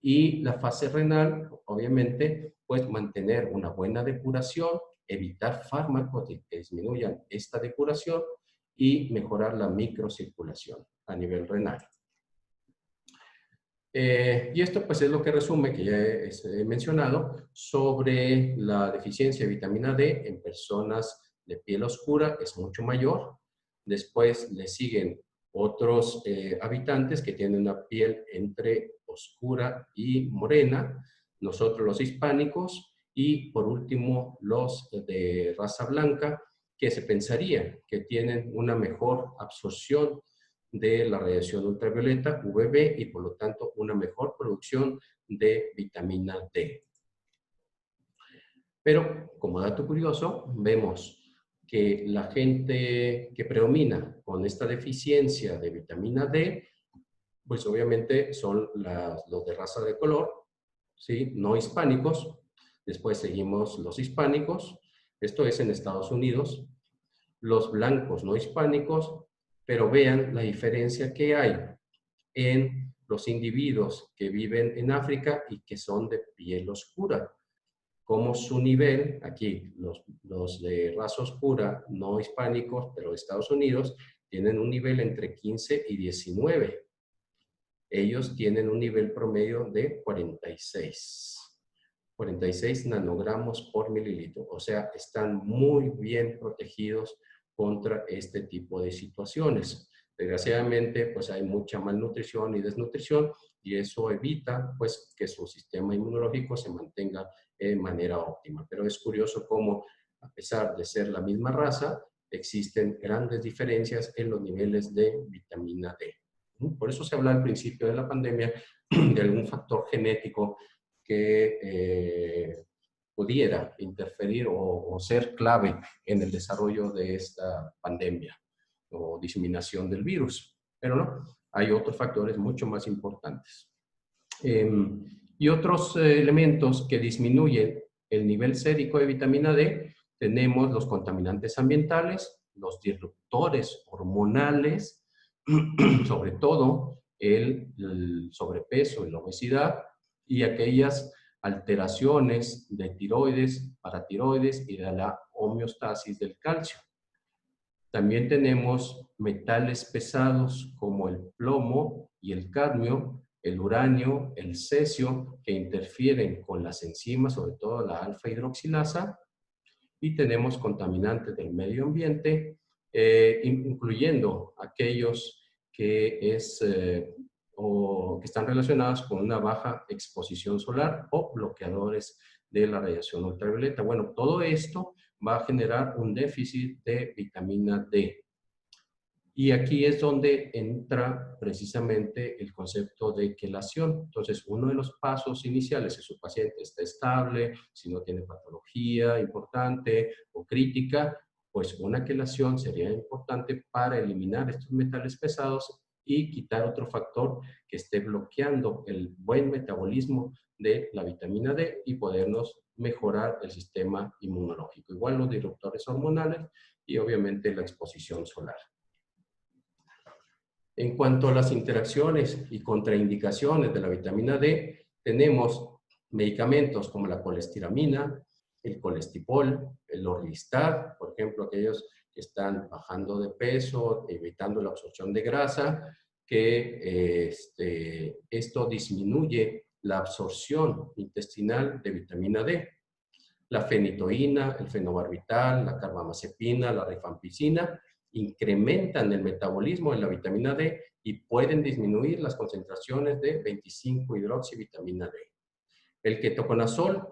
Speaker 1: Y la fase renal, obviamente, pues mantener una buena depuración, evitar fármacos que disminuyan esta depuración y mejorar la microcirculación a nivel renal. Y esto pues es lo que resume, que ya he mencionado, sobre la deficiencia de vitamina D en personas de piel oscura, es mucho mayor. Después le siguen otros habitantes que tienen una piel entre oscura y morena, nosotros los hispánicos, y por último los de raza blanca, que se pensaría que tienen una mejor absorción de la radiación ultravioleta, UVB, y por lo tanto una mejor producción de vitamina D. Pero, como dato curioso, vemos que la gente que predomina con esta deficiencia de vitamina D, pues obviamente son los de raza de color, ¿sí?, no hispánicos. Después seguimos los hispánicos, esto es en Estados Unidos, los blancos no hispánicos, pero vean la diferencia que hay en los individuos que viven en África y que son de piel oscura. Como su nivel, aquí los de raza oscura, no hispánicos, pero de Estados Unidos, tienen un nivel entre 15 y 19. Ellos tienen un nivel promedio de 46 nanogramos por mililitro. O sea, están muy bien protegidos contra este tipo de situaciones. Desgraciadamente, pues hay mucha malnutrición y desnutrición, y eso evita pues que su sistema inmunológico se mantenga de manera óptima. Pero es curioso cómo, a pesar de ser la misma raza, existen grandes diferencias en los niveles de vitamina D. Por eso se habla al principio de la pandemia de algún factor genético que pudiera interferir o ser clave en el desarrollo de esta pandemia o diseminación del virus. Pero no, hay otros factores mucho más importantes. Y otros elementos que disminuyen el nivel sérico de vitamina D, tenemos los contaminantes ambientales, los disruptores hormonales, sobre todo el sobrepeso y la obesidad, y aquellas alteraciones de tiroides, paratiroides y de la homeostasis del calcio. También tenemos metales pesados como el plomo y el cadmio, el uranio, el cesio, que interfieren con las enzimas, sobre todo la alfa-hidroxilasa, y tenemos contaminantes del medio ambiente, incluyendo aquellos que están relacionados con una baja exposición solar o bloqueadores de la radiación ultravioleta. Bueno, todo esto va a generar un déficit de vitamina D. Y aquí es donde entra precisamente el concepto de quelación. Entonces, uno de los pasos iniciales, si su paciente está estable, si no tiene patología importante o crítica, pues una quelación sería importante para eliminar estos metales pesados y quitar otro factor que esté bloqueando el buen metabolismo de la vitamina D y podernos mejorar el sistema inmunológico. Igual los disruptores hormonales y obviamente la exposición solar. En cuanto a las interacciones y contraindicaciones de la vitamina D, tenemos medicamentos como la colestiramina, el colestipol, el orlistat, por ejemplo, aquellos que están bajando de peso, evitando la absorción de grasa, que esto disminuye la absorción intestinal de vitamina D. La fenitoína, el fenobarbital, la carbamazepina, la rifampicina, incrementan el metabolismo de la vitamina D y pueden disminuir las concentraciones de 25-hidroxivitamina D. El ketoconazol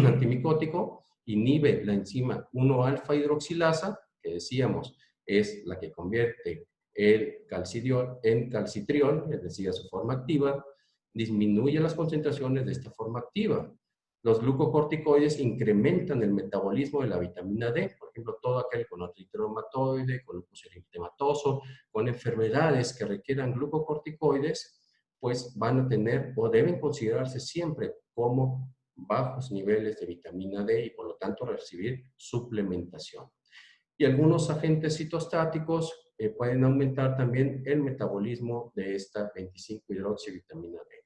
Speaker 1: antimicótico inhibe la enzima 1-alfa-hidroxilasa, que decíamos es la que convierte el calcitriol en calcitriol, es decir, a su forma activa, disminuye las concentraciones de esta forma activa. Los glucocorticoides incrementan el metabolismo de la vitamina D, por ejemplo, todo aquel con artritis reumatoide, con lupus eritematoso, con enfermedades que requieran glucocorticoides, pues van a tener o deben considerarse siempre como bajos niveles de vitamina D y por lo tanto recibir suplementación. Y algunos agentes citostáticos pueden aumentar también el metabolismo de esta 25-hidroxivitamina D.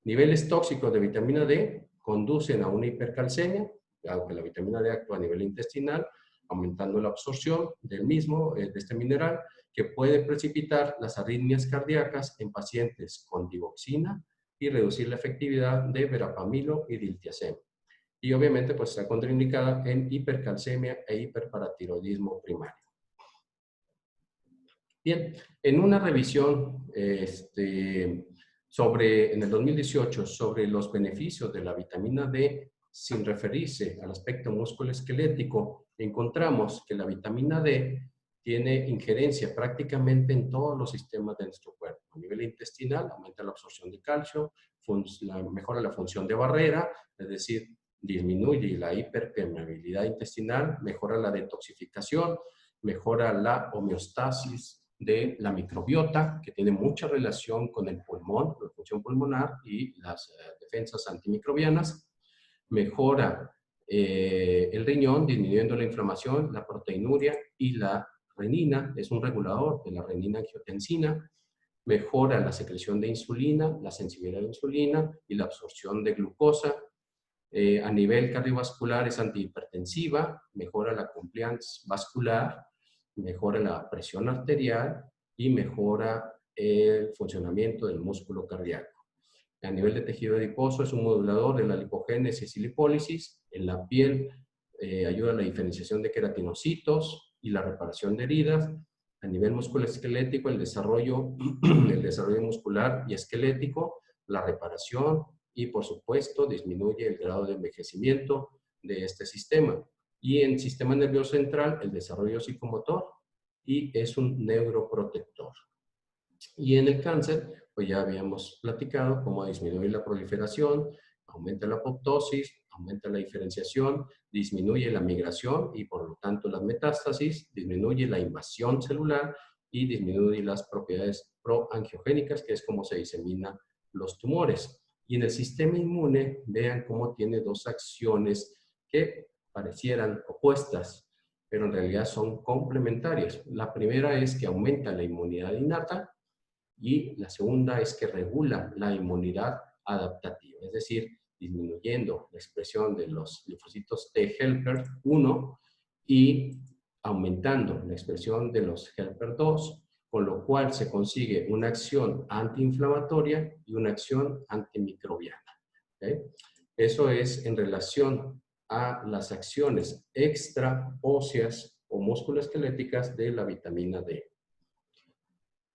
Speaker 1: Niveles tóxicos de vitamina D conducen a una hipercalcemia, aunque la vitamina D actúa a nivel intestinal, aumentando la absorción del mismo, de este mineral, que puede precipitar las arritmias cardíacas en pacientes con digoxina y reducir la efectividad de verapamilo y diltiazem. Y obviamente pues está contraindicada en hipercalcemia e hiperparatiroidismo primario. Bien, en una revisión en el 2018 sobre los beneficios de la vitamina D sin referirse al aspecto musculoesquelético, encontramos que la vitamina D tiene injerencia prácticamente en todos los sistemas de nuestro cuerpo. A nivel intestinal, aumenta la absorción de calcio, mejora la función de barrera, es decir, disminuye la hiperpermeabilidad intestinal, mejora la detoxificación, mejora la homeostasis de la microbiota, que tiene mucha relación con el pulmón, la función pulmonar y las defensas antimicrobianas. Mejora el riñón, disminuyendo la inflamación, la proteinuria y la renina, es un regulador de la renina-angiotensina. Mejora la secreción de insulina, la sensibilidad a la insulina y la absorción de glucosa. A nivel cardiovascular es antihipertensiva, mejora la compliance vascular, mejora la presión arterial y mejora el funcionamiento del músculo cardíaco. A nivel de tejido adiposo es un modulador de la lipogénesis y lipólisis. En la piel ayuda a la diferenciación de queratinocitos y la reparación de heridas. A nivel musculoesquelético, el desarrollo muscular y esquelético, la reparación y, por supuesto, disminuye el grado de envejecimiento de este sistema. Y en sistema nervioso central, el desarrollo psicomotor y es un neuroprotector. Y en el cáncer, pues ya habíamos platicado cómo disminuir la proliferación, aumenta la apoptosis, aumenta la diferenciación, disminuye la migración y por lo tanto las metástasis, disminuye la invasión celular y disminuye las propiedades proangiogénicas, que es como se diseminan los tumores. Y en el sistema inmune, vean cómo tiene dos acciones que parecieran opuestas, pero en realidad son complementarias. La primera es que aumenta la inmunidad innata y la segunda es que regula la inmunidad adaptativa, es decir, disminuyendo la expresión de los linfocitos T helper 1 y aumentando la expresión de los helper 2, con lo cual se consigue una acción antiinflamatoria y una acción antimicrobiana. ¿Okay? Eso es en relación a las acciones extraóseas o musculoesqueléticas de la vitamina D.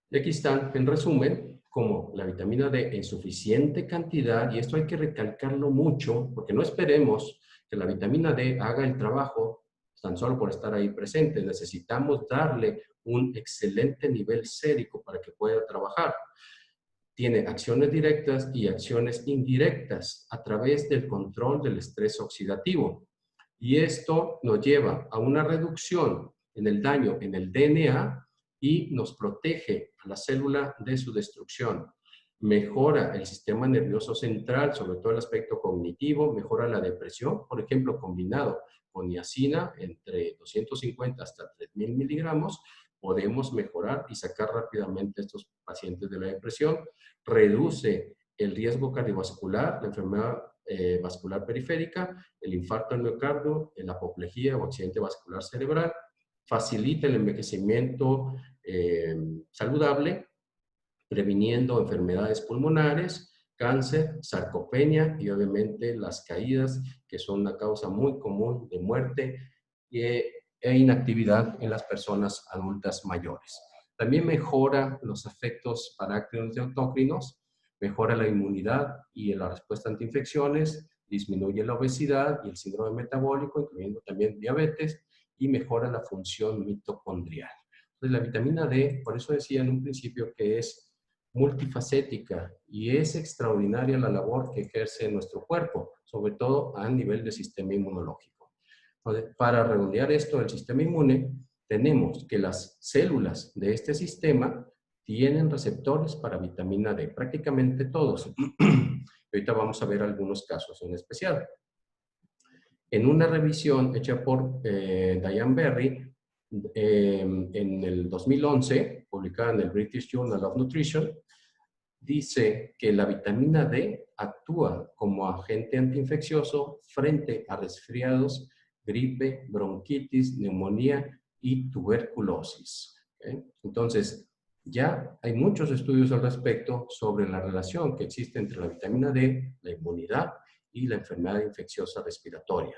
Speaker 1: Y aquí están, en resumen, como la vitamina D en suficiente cantidad, y esto hay que recalcarlo mucho, porque no esperemos que la vitamina D haga el trabajo tan solo por estar ahí presente. Necesitamos darle un excelente nivel sérico para que pueda trabajar. Tiene acciones directas y acciones indirectas a través del control del estrés oxidativo. Y esto nos lleva a una reducción en el daño en el DNA y nos protege a la célula de su destrucción. Mejora el sistema nervioso central, sobre todo el aspecto cognitivo, mejora la depresión, por ejemplo, combinado con niacina entre 250 hasta 3000 miligramos, podemos mejorar y sacar rápidamente a estos pacientes de la depresión. Reduce el riesgo cardiovascular, la enfermedad vascular periférica, el infarto al miocardio, la apoplejía o accidente vascular cerebral, facilita el envejecimiento saludable, previniendo enfermedades pulmonares, cáncer, sarcopenia y obviamente las caídas, que son una causa muy común de muerte e inactividad en las personas adultas mayores. También mejora los efectos parácrinos y autócrinos, mejora la inmunidad y la respuesta ante infecciones, disminuye la obesidad y el síndrome metabólico, incluyendo también diabetes, y mejora la función mitocondrial. Entonces, la vitamina D, por eso decía en un principio que es multifacética y es extraordinaria la labor que ejerce nuestro cuerpo, sobre todo a nivel del sistema inmunológico. Entonces, para redondear esto del sistema inmune, tenemos que las células de este sistema tienen receptores para vitamina D, prácticamente todos. Ahorita vamos a ver algunos casos en especial. En una revisión hecha por Diane Berry en el 2011, publicada en el British Journal of Nutrition, dice que la vitamina D actúa como agente antiinfeccioso frente a resfriados, gripe, bronquitis, neumonía y tuberculosis. ¿Okay? Entonces, ya hay muchos estudios al respecto sobre la relación que existe entre la vitamina D, la inmunidad y la enfermedad infecciosa respiratoria.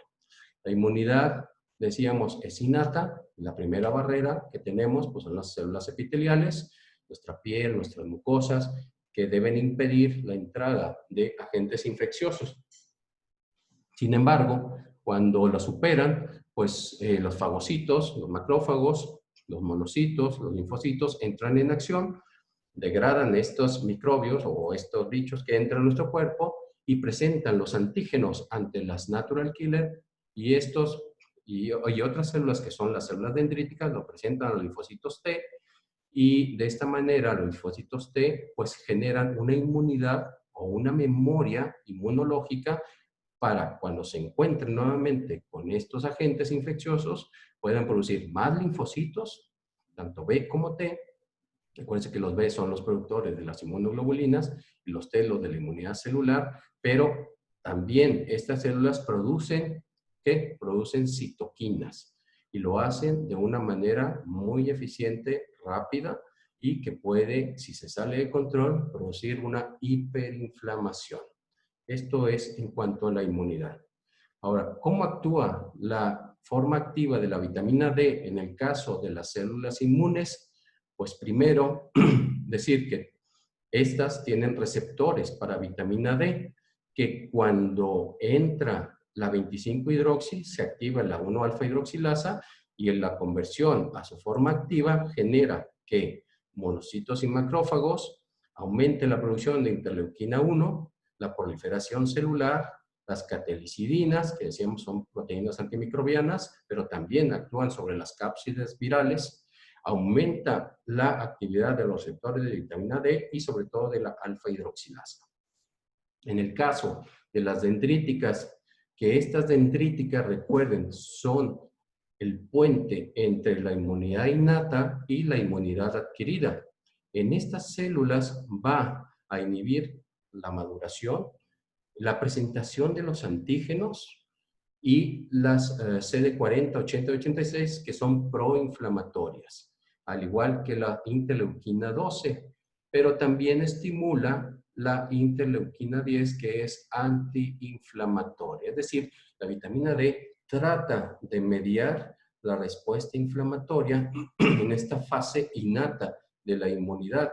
Speaker 1: La inmunidad, decíamos, es innata. La primera barrera que tenemos pues, son las células epiteliales, nuestra piel, nuestras mucosas, que deben impedir la entrada de agentes infecciosos. Sin embargo, cuando la superan, pues los fagocitos, los macrófagos, los monocitos, los linfocitos entran en acción, degradan estos microbios o estos bichos que entran a nuestro cuerpo y presentan los antígenos ante las natural killer y estos y otras células que son las células dendríticas lo presentan a los linfocitos T y de esta manera los linfocitos T pues generan una inmunidad o una memoria inmunológica para cuando se encuentren nuevamente con estos agentes infecciosos puedan producir más linfocitos, tanto B como T. Recuerden que los B son los productores de las inmunoglobulinas y los T los de la inmunidad celular, pero también estas células producen, ¿qué? Producen citoquinas y lo hacen de una manera muy eficiente, rápida y que puede, si se sale de control, producir una hiperinflamación. Esto es en cuanto a la inmunidad. Ahora, ¿cómo actúa la forma activa de la vitamina D en el caso de las células inmunes? Pues primero, decir que estas tienen receptores para vitamina D, que cuando entra la 25-hidroxi se activa la 1-alfa-hidroxilasa y en la conversión a su forma activa genera que monocitos y macrófagos aumente la producción de interleuquina 1, la proliferación celular, las catelicidinas, que decíamos son proteínas antimicrobianas, pero también actúan sobre las cápsides virales, aumenta la actividad de los receptores de vitamina D y sobre todo de la alfa-hidroxilasa. En el caso de las dendríticas, que estas dendríticas, recuerden, son el puente entre la inmunidad innata y la inmunidad adquirida. En estas células va a inhibir la maduración, la presentación de los antígenos y las CD40, 80 y 86, que son proinflamatorias, al igual que la interleuquina 12, pero también estimula la interleuquina 10, que es antiinflamatoria. Es decir, la vitamina D trata de mediar la respuesta inflamatoria en esta fase innata de la inmunidad.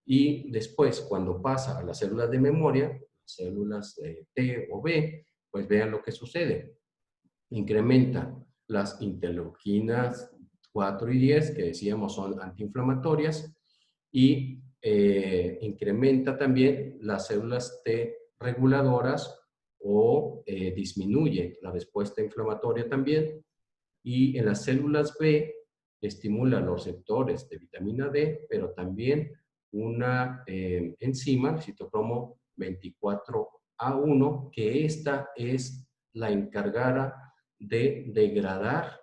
Speaker 1: Y después, cuando pasa a las células de memoria, células de T o B, pues vean lo que sucede. Incrementa las interleuquinas 4 y 10, que decíamos son antiinflamatorias, y incrementa también las células T reguladoras o disminuye la respuesta inflamatoria también. Y en las células B estimula los receptores de vitamina D, pero también una enzima, el citocromo 24A1, que esta es la encargada de degradar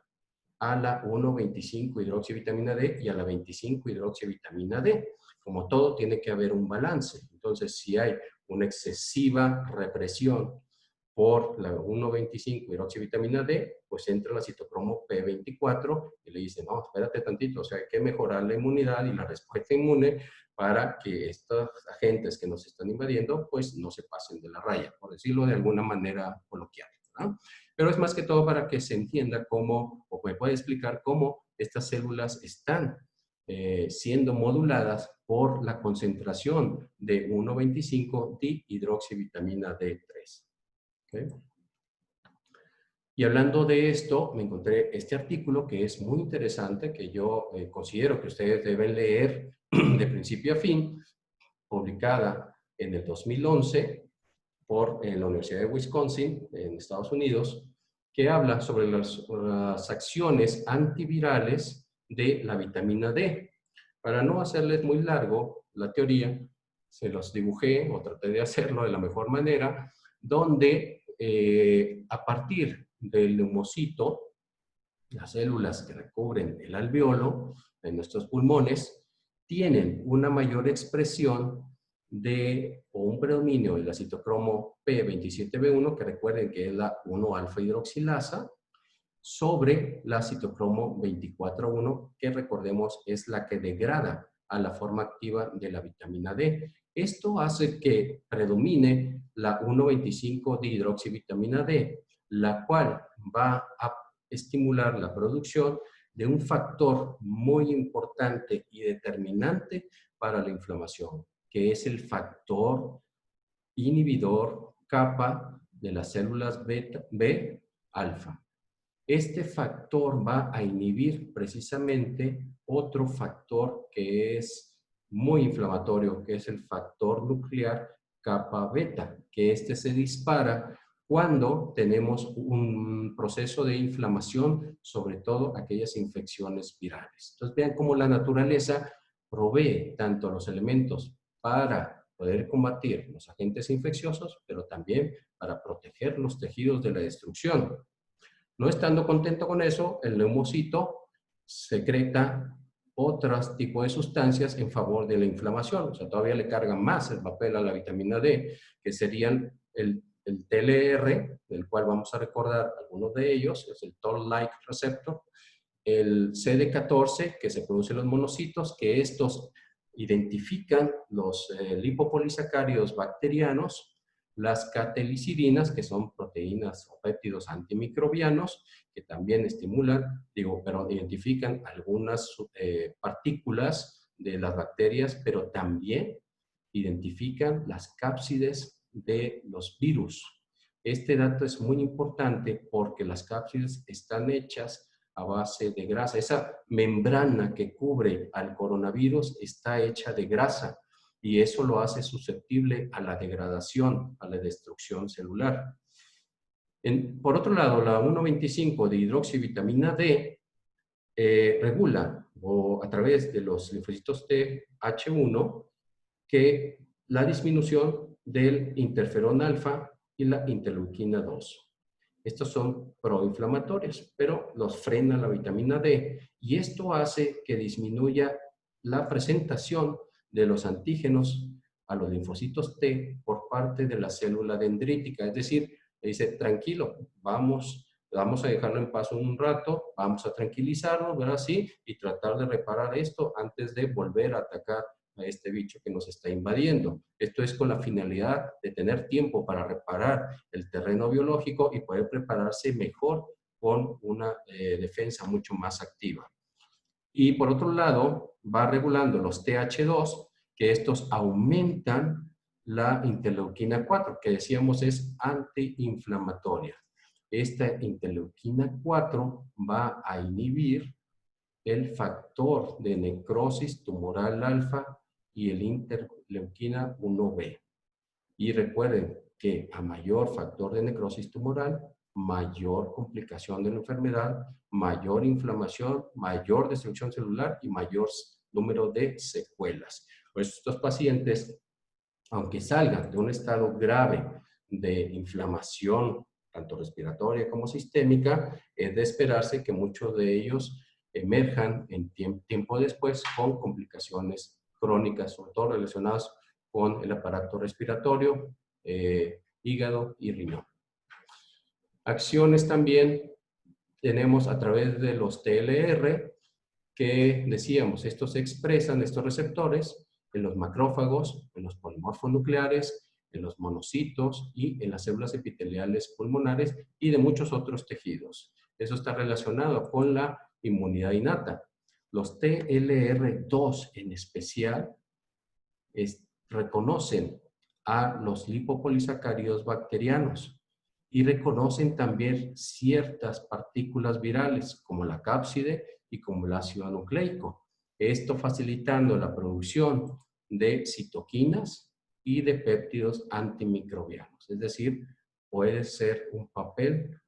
Speaker 1: a la 1,25-hidroxivitamina D y a la 25-hidroxivitamina D. Como todo, tiene que haber un balance. Entonces, si hay una excesiva represión por la 1,25-hidroxivitamina D, pues entra la citocromo P24 y le dice, no, espérate tantito, o sea, hay que mejorar la inmunidad y la respuesta inmune para que estos agentes que nos están invadiendo, pues no se pasen de la raya, por decirlo de alguna manera coloquial, ¿no? Pero es más que todo para que se entienda cómo, o me puede explicar cómo estas células están siendo moduladas por la concentración de 1,25-dihidroxivitamina D3. ¿Okay? Y hablando de esto, me encontré este artículo que es muy interesante, que yo considero que ustedes deben leer de principio a fin, publicada en el 2011 por la Universidad de Wisconsin, en Estados Unidos, que habla sobre las acciones antivirales de la vitamina D. Para no hacerles muy largo la teoría, se los dibujé o traté de hacerlo de la mejor manera, donde a partir del leucocito, las células que recubren el alveolo en nuestros pulmones tienen una mayor expresión o un predominio de la citocromo P27B1, que recuerden que es la 1-alfa-hidroxilasa, sobre la citocromo 24A1, que recordemos es la que degrada a la forma activa de la vitamina D. Esto hace que predomine la 1,25-dihidroxivitamina D, la cual va a estimular la producción de un factor muy importante y determinante para la inflamación, que es el factor inhibidor kappa de las células B alfa. Este factor va a inhibir precisamente otro factor que es muy inflamatorio, que es el factor nuclear kappa beta, que este se dispara cuando tenemos un proceso de inflamación, sobre todo aquellas infecciones virales. Entonces vean cómo la naturaleza provee tanto los elementos para poder combatir los agentes infecciosos, pero también para proteger los tejidos de la destrucción. No estando contento con eso, el leucocito secreta otros tipos de sustancias en favor de la inflamación. O sea, todavía le cargan más el papel a la vitamina D, que serían el TLR, del cual vamos a recordar algunos de ellos, es el Toll-like receptor, el CD14, que se produce en los monocitos, que estos identifican los lipopolisacáridos bacterianos, las catelicidinas, que son proteínas o péptidos antimicrobianos, que también estimulan, pero identifican algunas partículas de las bacterias, pero también identifican las cápsides de los virus. Este dato es muy importante porque las cápsides están hechas a base de grasa. Esa membrana que cubre al coronavirus está hecha de grasa. y eso lo hace susceptible a la degradación, a la destrucción celular. Por otro lado, la 1,25 de hidroxivitamina D regula o a través de los linfocitos TH1 que la disminución del interferón alfa y la interleuquina 2. Estos son proinflamatorios, pero los frena la vitamina D y esto hace que disminuya la presentación de los antígenos a los linfocitos T por parte de la célula dendrítica. Es decir, le dice, tranquilo, vamos a dejarlo en paz un rato, vamos a tranquilizarnos, ¿verdad? Sí, y tratar de reparar esto antes de volver a atacar a este bicho que nos está invadiendo. Esto es con la finalidad de tener tiempo para reparar el terreno biológico y poder prepararse mejor con una defensa mucho más activa. Y por otro lado, va regulando los TH2, que estos aumentan la interleuquina 4, que decíamos es antiinflamatoria. Esta interleuquina 4 va a inhibir el factor de necrosis tumoral alfa y el interleuquina 1B. Y recuerden que a mayor factor de necrosis tumoral, mayor complicación de la enfermedad, mayor inflamación, mayor destrucción celular y mayor número de secuelas. Pues estos pacientes, aunque salgan de un estado grave de inflamación, tanto respiratoria como sistémica, es de esperarse que muchos de ellos emerjan en tiempo después con complicaciones crónicas, sobre todo relacionadas con el aparato respiratorio, hígado y riñón. Acciones también tenemos a través de los TLR, que decíamos, estos se expresan, estos receptores, en los macrófagos, en los polimorfos nucleares, en los monocitos y en las células epiteliales pulmonares y de muchos otros tejidos. Eso está relacionado con la inmunidad innata. Los TLR2 en especial reconocen a los lipopolisacáridos bacterianos y reconocen también ciertas partículas virales como la cápside y como el ácido nucleico. Esto facilitando la producción de citoquinas y de péptidos antimicrobianos. Es decir, puede ser un papel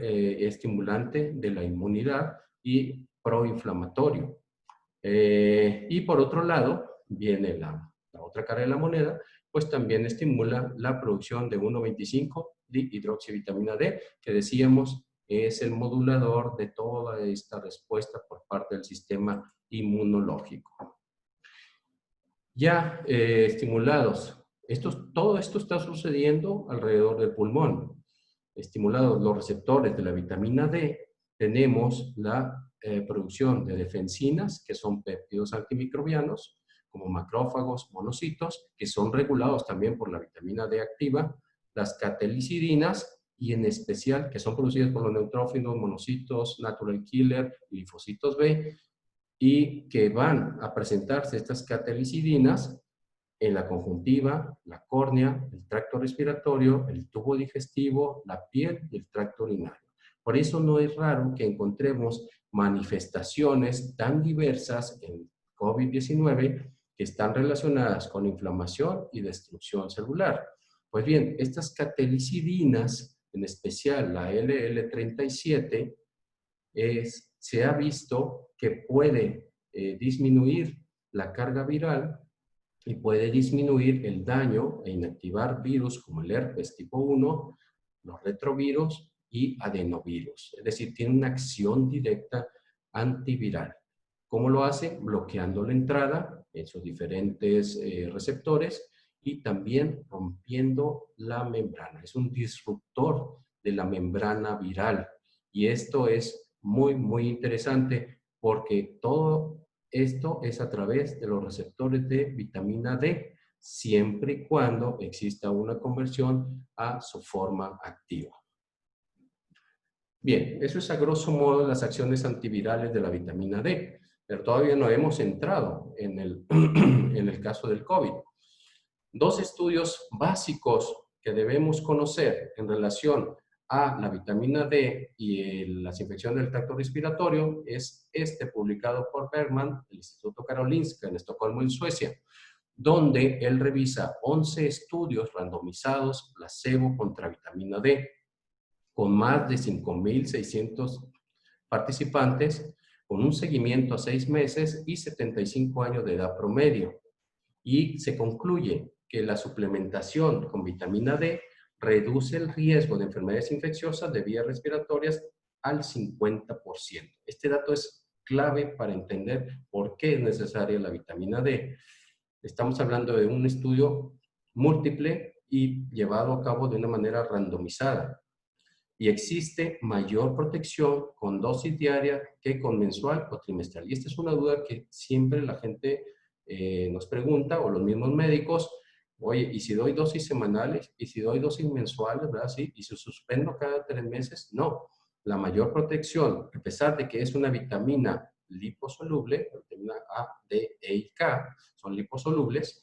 Speaker 1: estimulante de la inmunidad y proinflamatorio. Y por otro lado, viene la otra cara de la moneda, pues también estimula la producción de 1,25 de hidroxivitamina D, que decíamos es el modulador de toda esta respuesta por parte del sistema inmunológico. Ya estimulados, todo esto está sucediendo alrededor del pulmón. Estimulados los receptores de la vitamina D, tenemos la producción de defensinas, que son péptidos antimicrobianos, como macrófagos, monocitos, que son regulados también por la vitamina D activa, las catelicidinas, y en especial que son producidas por los neutrófilos, monocitos, natural killer y linfocitos B, y que van a presentarse estas catelicidinas en la conjuntiva, la córnea, el tracto respiratorio, el tubo digestivo, la piel y el tracto urinario. Por eso no es raro que encontremos manifestaciones tan diversas en COVID-19 que están relacionadas con inflamación y destrucción celular. Pues bien, estas catelicidinas, en especial la LL37, se ha visto que puede disminuir la carga viral y puede disminuir el daño e inactivar virus como el herpes tipo 1, los retrovirus y adenovirus. Es decir, tiene una acción directa antiviral. ¿Cómo lo hace? Bloqueando la entrada en sus diferentes receptores y también rompiendo la membrana. Es un disruptor de la membrana viral. Y esto es muy, muy interesante porque todo esto es a través de los receptores de vitamina D, siempre y cuando exista una conversión a su forma activa. Bien, eso es a grosso modo las acciones antivirales de la vitamina D, pero todavía no hemos entrado en el caso del COVID. Dos estudios básicos que debemos conocer en relación a la vitamina D y las infecciones del tracto respiratorio es publicado por Bergman, del Instituto Karolinska en Estocolmo, en Suecia, donde él revisa 11 estudios randomizados placebo contra vitamina D, con más de 5.600 participantes, con un seguimiento a 6 meses y 75 años de edad promedio. Y se concluye que la suplementación con vitamina D reduce el riesgo de enfermedades infecciosas de vías respiratorias al 50%. Este dato es clave para entender por qué es necesaria la vitamina D. Estamos hablando de un estudio múltiple y llevado a cabo de una manera randomizada. Y existe mayor protección con dosis diaria que con mensual o trimestral. Y esta es una duda que siempre la gente nos pregunta, o los mismos médicos: oye, ¿y si doy dosis semanales? ¿Y si doy dosis mensuales? ¿Verdad? ¿Sí? ¿Y si suspendo cada 3 meses? No. La mayor protección, a pesar de que es una vitamina liposoluble, la vitamina A, D, E y K son liposolubles,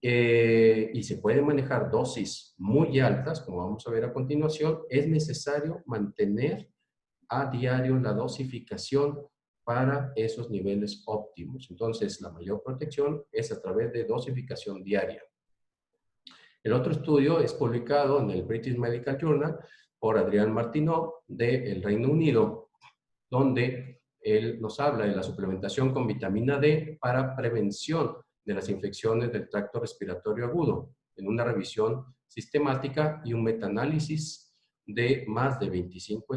Speaker 1: y se pueden manejar dosis muy altas, como vamos a ver a continuación, es necesario mantener a diario la dosificación para esos niveles óptimos. Entonces, la mayor protección es a través de dosificación diaria. El otro estudio es publicado en el British Medical Journal por Adrián Martineau del Reino Unido, donde él nos habla de la suplementación con vitamina D para prevención de las infecciones del tracto respiratorio agudo, en una revisión sistemática y un metaanálisis de más de 25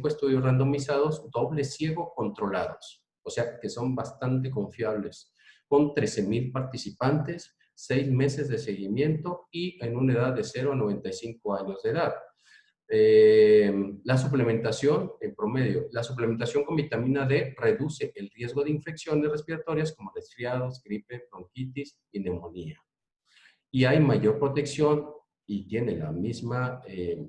Speaker 1: estudios randomizados, doble ciego controlados, o sea que son bastante confiables, con 13,000 participantes, 6 meses de seguimiento y en una edad de 0 a 95 años de edad. La suplementación, en promedio, la suplementación con vitamina D reduce el riesgo de infecciones respiratorias como resfriados, gripe, bronquitis y neumonía. Y hay mayor protección y tiene la misma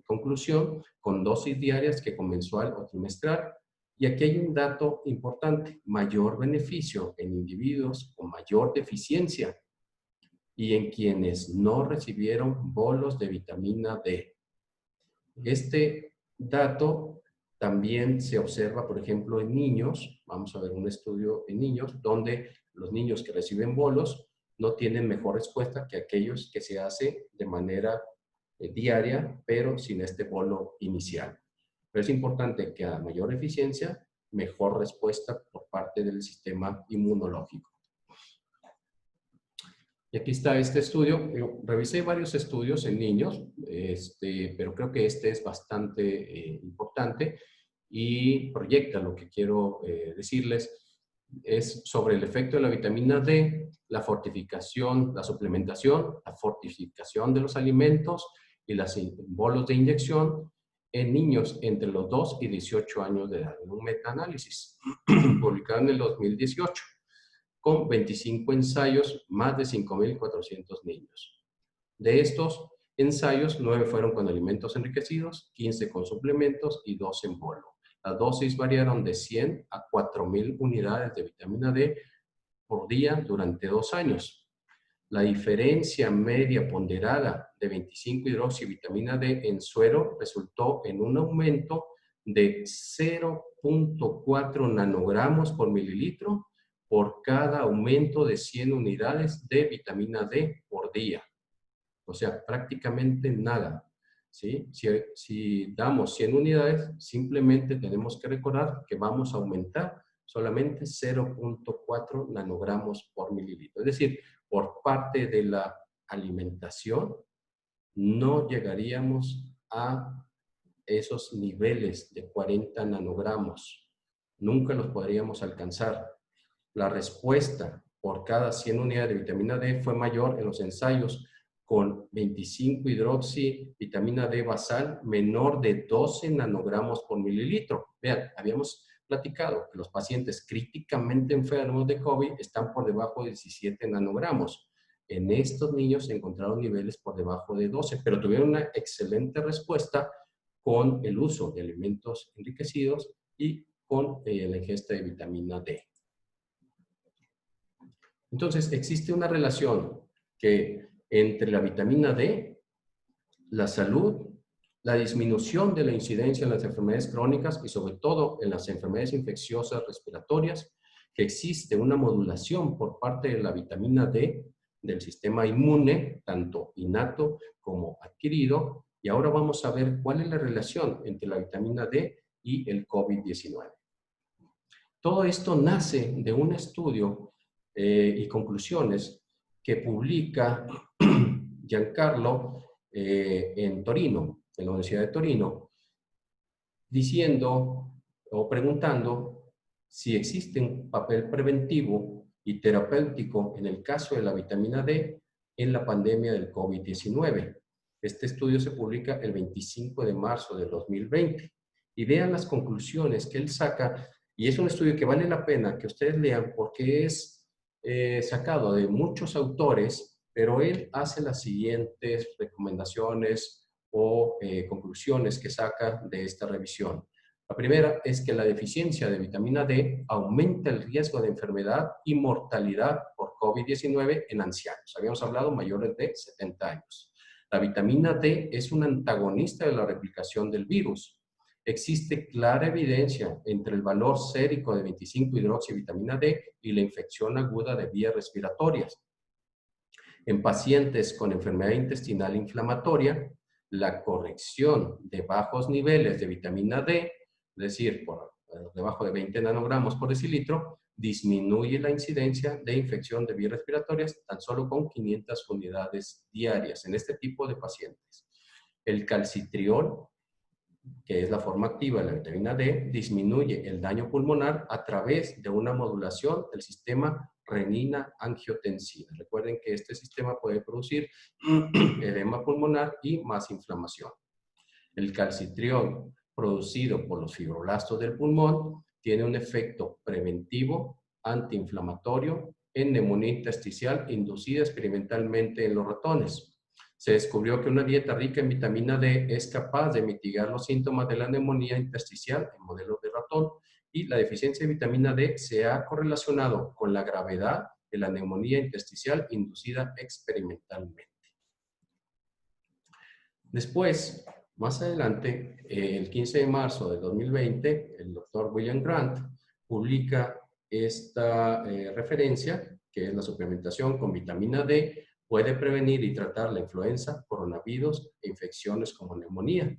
Speaker 1: conclusión con dosis diarias que con mensual o trimestral. Y aquí hay un dato importante: mayor beneficio en individuos con mayor deficiencia y en quienes no recibieron bolos de vitamina D. Este dato también se observa, por ejemplo, en niños. Vamos a ver un estudio en niños, donde los niños que reciben bolos no tienen mejor respuesta que aquellos que se hace de manera diaria, pero sin este bolo inicial. Pero es importante que a mayor eficiencia, mejor respuesta por parte del sistema inmunológico. Y aquí está este estudio. Yo revisé varios estudios en niños, pero creo que este es bastante importante y proyecta lo que quiero decirles. Es sobre el efecto de la vitamina D, la fortificación, la suplementación, la fortificación de los alimentos y los bolos de inyección en niños entre los 2 y 18 años de edad, en un metaanálisis publicado en el 2018. Con 25 ensayos, más de 5.400 niños. De estos ensayos, 9 fueron con alimentos enriquecidos, 15 con suplementos y 2 en bolo. Las dosis variaron de 100 a 4.000 unidades de vitamina D por día durante 2 años. La diferencia media ponderada de 25-hidroxivitamina D en suero resultó en un aumento de 0.4 nanogramos por mililitro por cada aumento de 100 unidades de vitamina D por día. O sea, prácticamente nada. ¿Sí? Si damos 100 unidades, simplemente tenemos que recordar que vamos a aumentar solamente 0.4 nanogramos por mililitro. Es decir, por parte de la alimentación, no llegaríamos a esos niveles de 40 nanogramos. Nunca los podríamos alcanzar. La respuesta por cada 100 unidades de vitamina D fue mayor en los ensayos con 25-hidroxi vitamina D basal menor de 12 nanogramos por mililitro. Vean, habíamos platicado que los pacientes críticamente enfermos de COVID están por debajo de 17 nanogramos. En estos niños se encontraron niveles por debajo de 12, pero tuvieron una excelente respuesta con el uso de alimentos enriquecidos y con la ingesta de vitamina D. Entonces, existe una relación que entre la vitamina D, la salud, la disminución de la incidencia en las enfermedades crónicas y sobre todo en las enfermedades infecciosas respiratorias, que existe una modulación por parte de la vitamina D del sistema inmune, tanto innato como adquirido, y ahora vamos a ver cuál es la relación entre la vitamina D y el COVID-19. Todo esto nace de un estudio y conclusiones que publica Giancarlo en Torino, en la Universidad de Torino, diciendo o preguntando si existe un papel preventivo y terapéutico en el caso de la vitamina D en la pandemia del COVID-19. Este estudio se publica el 25 de marzo del 2020 y vean las conclusiones que él saca, y es un estudio que vale la pena que ustedes lean porque es sacado de muchos autores, pero él hace las siguientes recomendaciones o conclusiones que saca de esta revisión. La primera es que la deficiencia de vitamina D aumenta el riesgo de enfermedad y mortalidad por COVID-19 en ancianos. Habíamos hablado mayores de 70 años. La vitamina D es un antagonista de la replicación del virus. Existe clara evidencia entre el valor sérico de 25-hidroxivitamina D y la infección aguda de vías respiratorias. En pacientes con enfermedad intestinal inflamatoria, la corrección de bajos niveles de vitamina D, es decir, por debajo de 20 nanogramos por decilitro, disminuye la incidencia de infección de vías respiratorias tan solo con 500 unidades diarias en este tipo de pacientes. El calcitriol, que es la forma activa de la vitamina D, disminuye el daño pulmonar a través de una modulación del sistema renina-angiotensina. Recuerden que este sistema puede producir edema pulmonar y más inflamación. El calcitriol producido por los fibroblastos del pulmón tiene un efecto preventivo, antiinflamatorio, en neumonía intersticial inducida experimentalmente en los ratones. Se descubrió que una dieta rica en vitamina D es capaz de mitigar los síntomas de la neumonía intersticial en modelos de ratón, y la deficiencia de vitamina D se ha correlacionado con la gravedad de la neumonía intersticial inducida experimentalmente. Después, más adelante, el 15 de marzo de 2020, el doctor William Grant publica esta referencia, que es la suplementación con vitamina D, puede prevenir y tratar la influenza, coronavirus e infecciones como neumonía.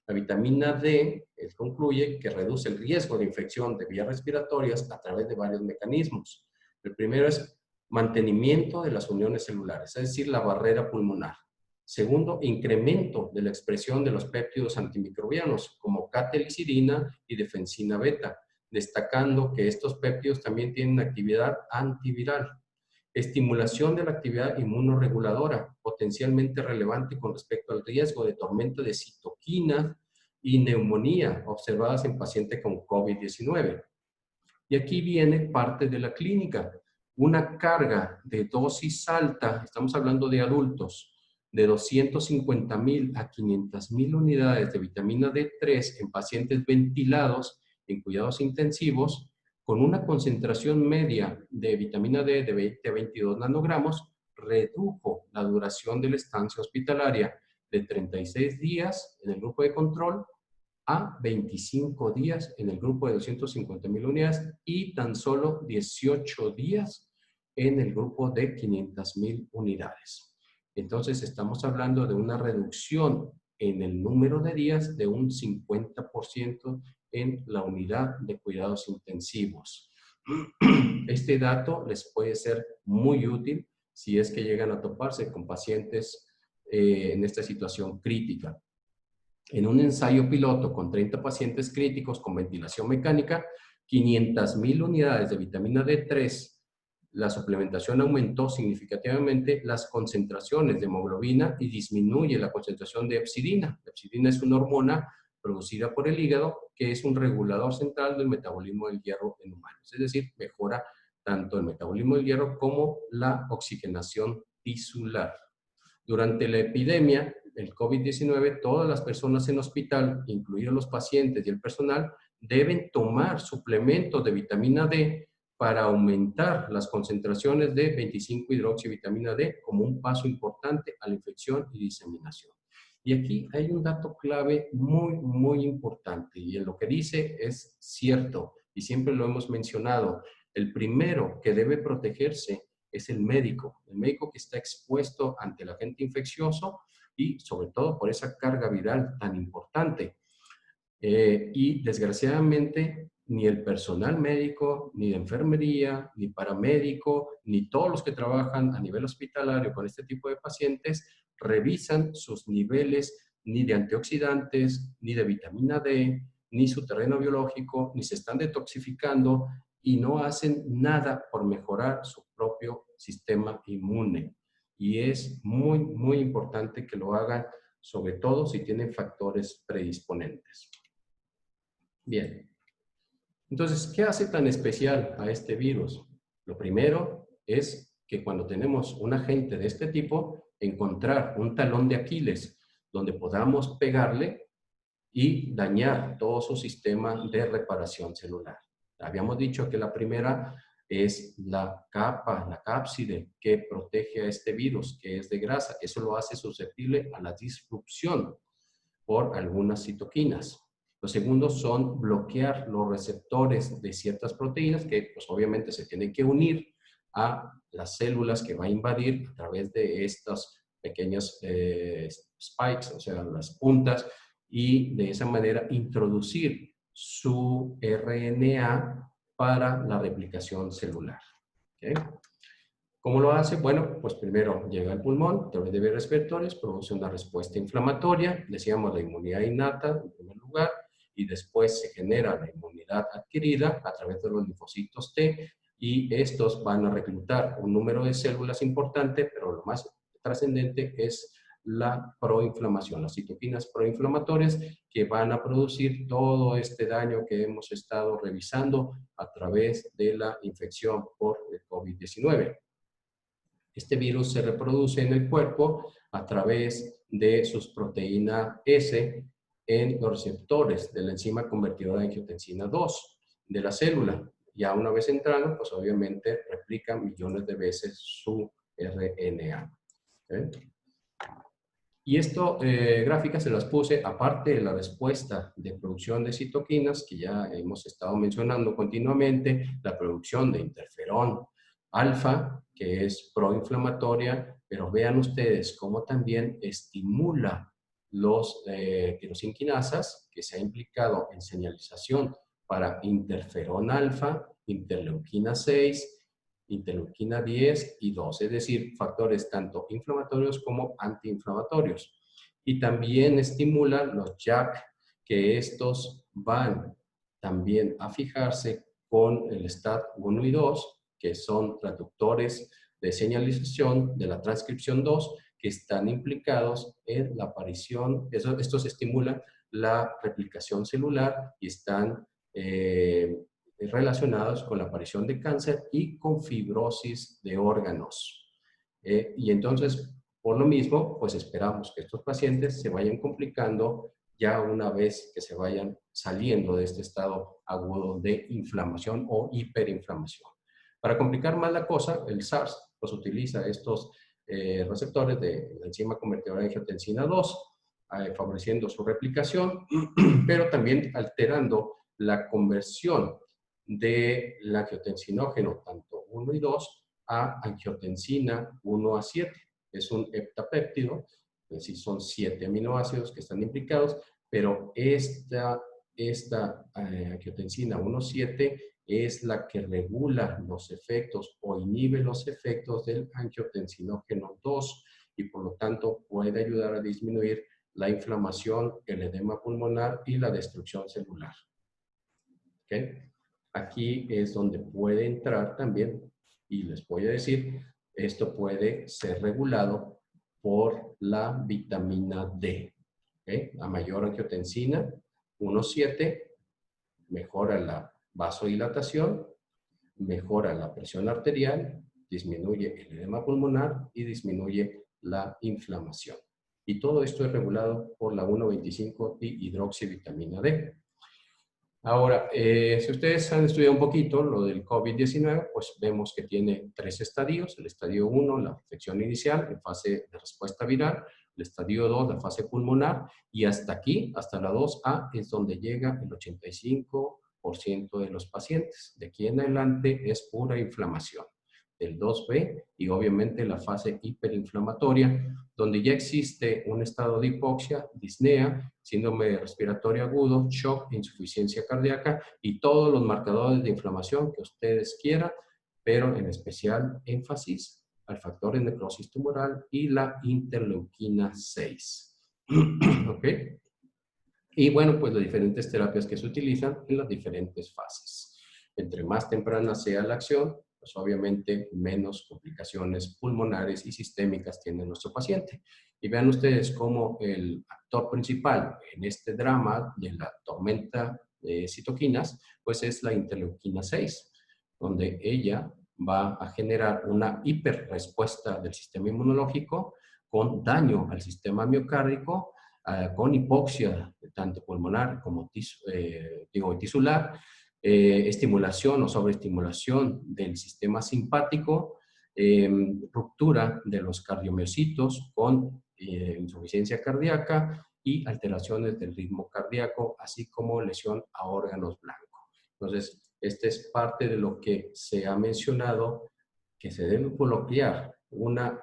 Speaker 1: La vitamina D, él concluye que reduce el riesgo de infección de vías respiratorias a través de varios mecanismos. El primero es mantenimiento de las uniones celulares, es decir, la barrera pulmonar. Segundo, incremento de la expresión de los péptidos antimicrobianos como catelicirina y defensina beta, destacando que estos péptidos también tienen actividad antiviral. Estimulación de la actividad inmunorreguladora, potencialmente relevante con respecto al riesgo de tormenta de citoquina y neumonía observadas en pacientes con COVID-19. Y aquí viene parte de la clínica. Una carga de dosis alta, estamos hablando de adultos, de 250,000 a 500,000 unidades de vitamina D3 en pacientes ventilados en cuidados intensivos, con una concentración media de vitamina D de 20 a 22 nanogramos, redujo la duración de la estancia hospitalaria de 36 días en el grupo de control a 25 días en el grupo de 250,000 unidades y tan solo 18 días en el grupo de 500,000 unidades. Entonces, estamos hablando de una reducción en el número de días de un 50% en la unidad de cuidados intensivos. Este dato les puede ser muy útil si es que llegan a toparse con pacientes en esta situación crítica. En un ensayo piloto con 30 pacientes críticos con ventilación mecánica, 500,000 unidades de vitamina D3, la suplementación aumentó significativamente las concentraciones de hemoglobina y disminuye la concentración de hepcidina. La hepcidina es una hormona producida por el hígado que es un regulador central del metabolismo del hierro en humanos. Es decir, mejora tanto el metabolismo del hierro como la oxigenación tisular. Durante la epidemia del COVID-19, todas las personas en hospital, incluidos los pacientes y el personal, deben tomar suplementos de vitamina D para aumentar las concentraciones de 25-hidroxivitamina D como un paso importante a la infección y diseminación. Y aquí hay un dato clave muy importante, y en lo que dice es cierto, y siempre lo hemos mencionado. El primero que debe protegerse es el médico que está expuesto ante el agente infeccioso y sobre todo por esa carga viral tan importante. Y desgraciadamente ni el personal médico, ni de enfermería, ni paramédico, ni todos los que trabajan a nivel hospitalario con este tipo de pacientes revisan sus niveles ni de antioxidantes, ni de vitamina D, ni su terreno biológico, ni se están detoxificando y no hacen nada por mejorar su propio sistema inmune. Y es muy, muy importante que lo hagan, sobre todo si tienen factores predisponentes. Bien, entonces, ¿qué hace tan especial a este virus? Lo primero es que cuando tenemos un agente de este tipo, encontrar un talón de Aquiles donde podamos pegarle y dañar todo su sistema de reparación celular. Habíamos dicho que la primera es la capa, la cápside que protege a este virus, que es de grasa. Eso lo hace susceptible a la disrupción por algunas citoquinas. Los segundos son bloquear los receptores de ciertas proteínas que pues, obviamente se tienen que unir a las células que va a invadir a través de estas pequeñas spikes, o sea, las puntas, y de esa manera introducir su RNA para la replicación celular. ¿Okay? ¿Cómo lo hace? Bueno, pues primero llega al pulmón, a través de vías respiratorias, produce una respuesta inflamatoria, decíamos la inmunidad innata en primer lugar, y después se genera la inmunidad adquirida a través de los linfocitos T, y estos van a reclutar un número de células importante, pero lo más trascendente es la proinflamación, las citoquinas proinflamatorias que van a producir todo este daño que hemos estado revisando a través de la infección por el COVID-19. Este virus se reproduce en el cuerpo a través de sus proteínas S en los receptores de la enzima convertidora de angiotensina 2 de la célula. Ya una vez entrando, pues obviamente replica millones de veces su RNA. ¿Okay? Y esto, gráficas se las puse, aparte de la respuesta de producción de citoquinas, que ya hemos estado mencionando continuamente, la producción de interferón alfa, que es proinflamatoria, pero vean ustedes cómo también estimula los tirosinquinasas, que se ha implicado en señalización para interferón alfa, interleuquina 6, interleuquina 10 y 2, es decir, factores tanto inflamatorios como antiinflamatorios. Y también estimulan los JAK, que estos van también a fijarse con el STAT1 y 2, que son traductores de señalización de la transcripción 2, que están implicados en la aparición, estos estimulan la replicación celular y están relacionados con la aparición de cáncer y con fibrosis de órganos. Y entonces, por lo mismo, pues esperamos que estos pacientes se vayan complicando ya una vez que se vayan saliendo de este estado agudo de inflamación o hiperinflamación. Para complicar más la cosa, el SARS pues utiliza estos receptores de la enzima convertidora de angiotensina 2, favoreciendo su replicación, pero también alterando la conversión del angiotensinógeno, tanto 1 y 2, a angiotensina 1 a 7. Es un heptapéptido, es decir, son 7 aminoácidos que están implicados, pero esta angiotensina 1,7 es la que regula los efectos o inhibe los efectos del angiotensinógeno 2 y por lo tanto puede ayudar a disminuir la inflamación, el edema pulmonar y la destrucción celular. ¿Okay? Aquí es donde puede entrar también, y les voy a decir, esto puede ser regulado por la vitamina D. ¿Okay? A mayor angiotensina, 1,7, mejora la vasodilatación, mejora la presión arterial, disminuye el edema pulmonar y disminuye la inflamación. Y todo esto es regulado por la 1,25 dihidroxivitamina D. Ahora, si ustedes han estudiado un poquito lo del COVID-19, pues vemos que tiene 3 estadios. El estadio 1, la infección inicial, en fase de respuesta viral. El estadio 2, la fase pulmonar. Y hasta aquí, hasta la 2A, es donde llega el 85% de los pacientes. De aquí en adelante es pura inflamación. del 2B y obviamente la fase hiperinflamatoria, donde ya existe un estado de hipoxia, disnea, síndrome respiratorio agudo, shock, insuficiencia cardíaca y todos los marcadores de inflamación que ustedes quieran, pero en especial énfasis al factor de necrosis tumoral y la interleuquina 6. ¿Ok? Y bueno, pues las diferentes terapias que se utilizan en las diferentes fases. Entre más temprana sea la acción, pues obviamente menos complicaciones pulmonares y sistémicas tiene nuestro paciente. Y vean ustedes cómo el actor principal en este drama de la tormenta de citoquinas, pues es la interleuquina 6, donde ella va a generar una hiperrespuesta del sistema inmunológico con daño al sistema miocárdico, con hipoxia tanto pulmonar como tisular, estimulación o sobreestimulación del sistema simpático, ruptura de los cardiomiocitos con insuficiencia cardíaca y alteraciones del ritmo cardíaco, así como lesión a órganos blancos. Entonces, este es parte de lo que se ha mencionado, que se debe bloquear una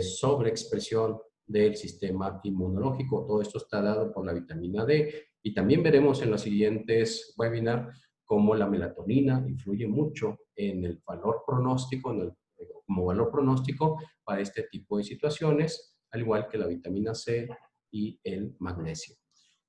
Speaker 1: sobreexpresión del sistema inmunológico. Todo esto está dado por la vitamina D y también veremos en los siguientes webinars cómo la melatonina influye mucho en el valor pronóstico, como valor pronóstico para este tipo de situaciones, al igual que la vitamina C y el magnesio.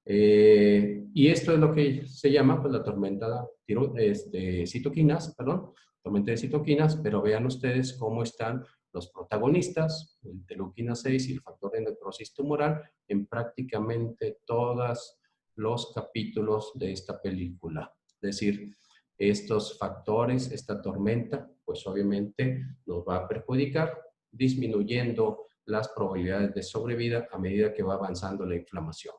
Speaker 1: Y esto es lo que se llama pues, la tormenta de citoquinas, perdón, tormenta de citoquinas, pero vean ustedes cómo están los protagonistas, la interleuquina 6 y el factor de necrosis tumoral, en prácticamente todos los capítulos de esta película. Es decir, estos factores, esta tormenta, pues obviamente nos va a perjudicar, disminuyendo las probabilidades de sobrevida a medida que va avanzando la inflamación.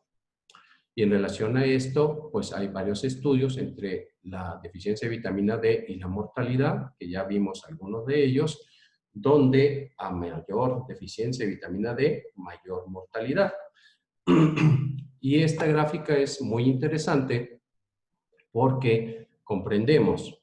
Speaker 1: Y en relación a esto, pues hay varios estudios entre la deficiencia de vitamina D y la mortalidad, que ya vimos algunos de ellos, donde a mayor deficiencia de vitamina D, mayor mortalidad. Y esta gráfica es muy interesante porque comprendemos,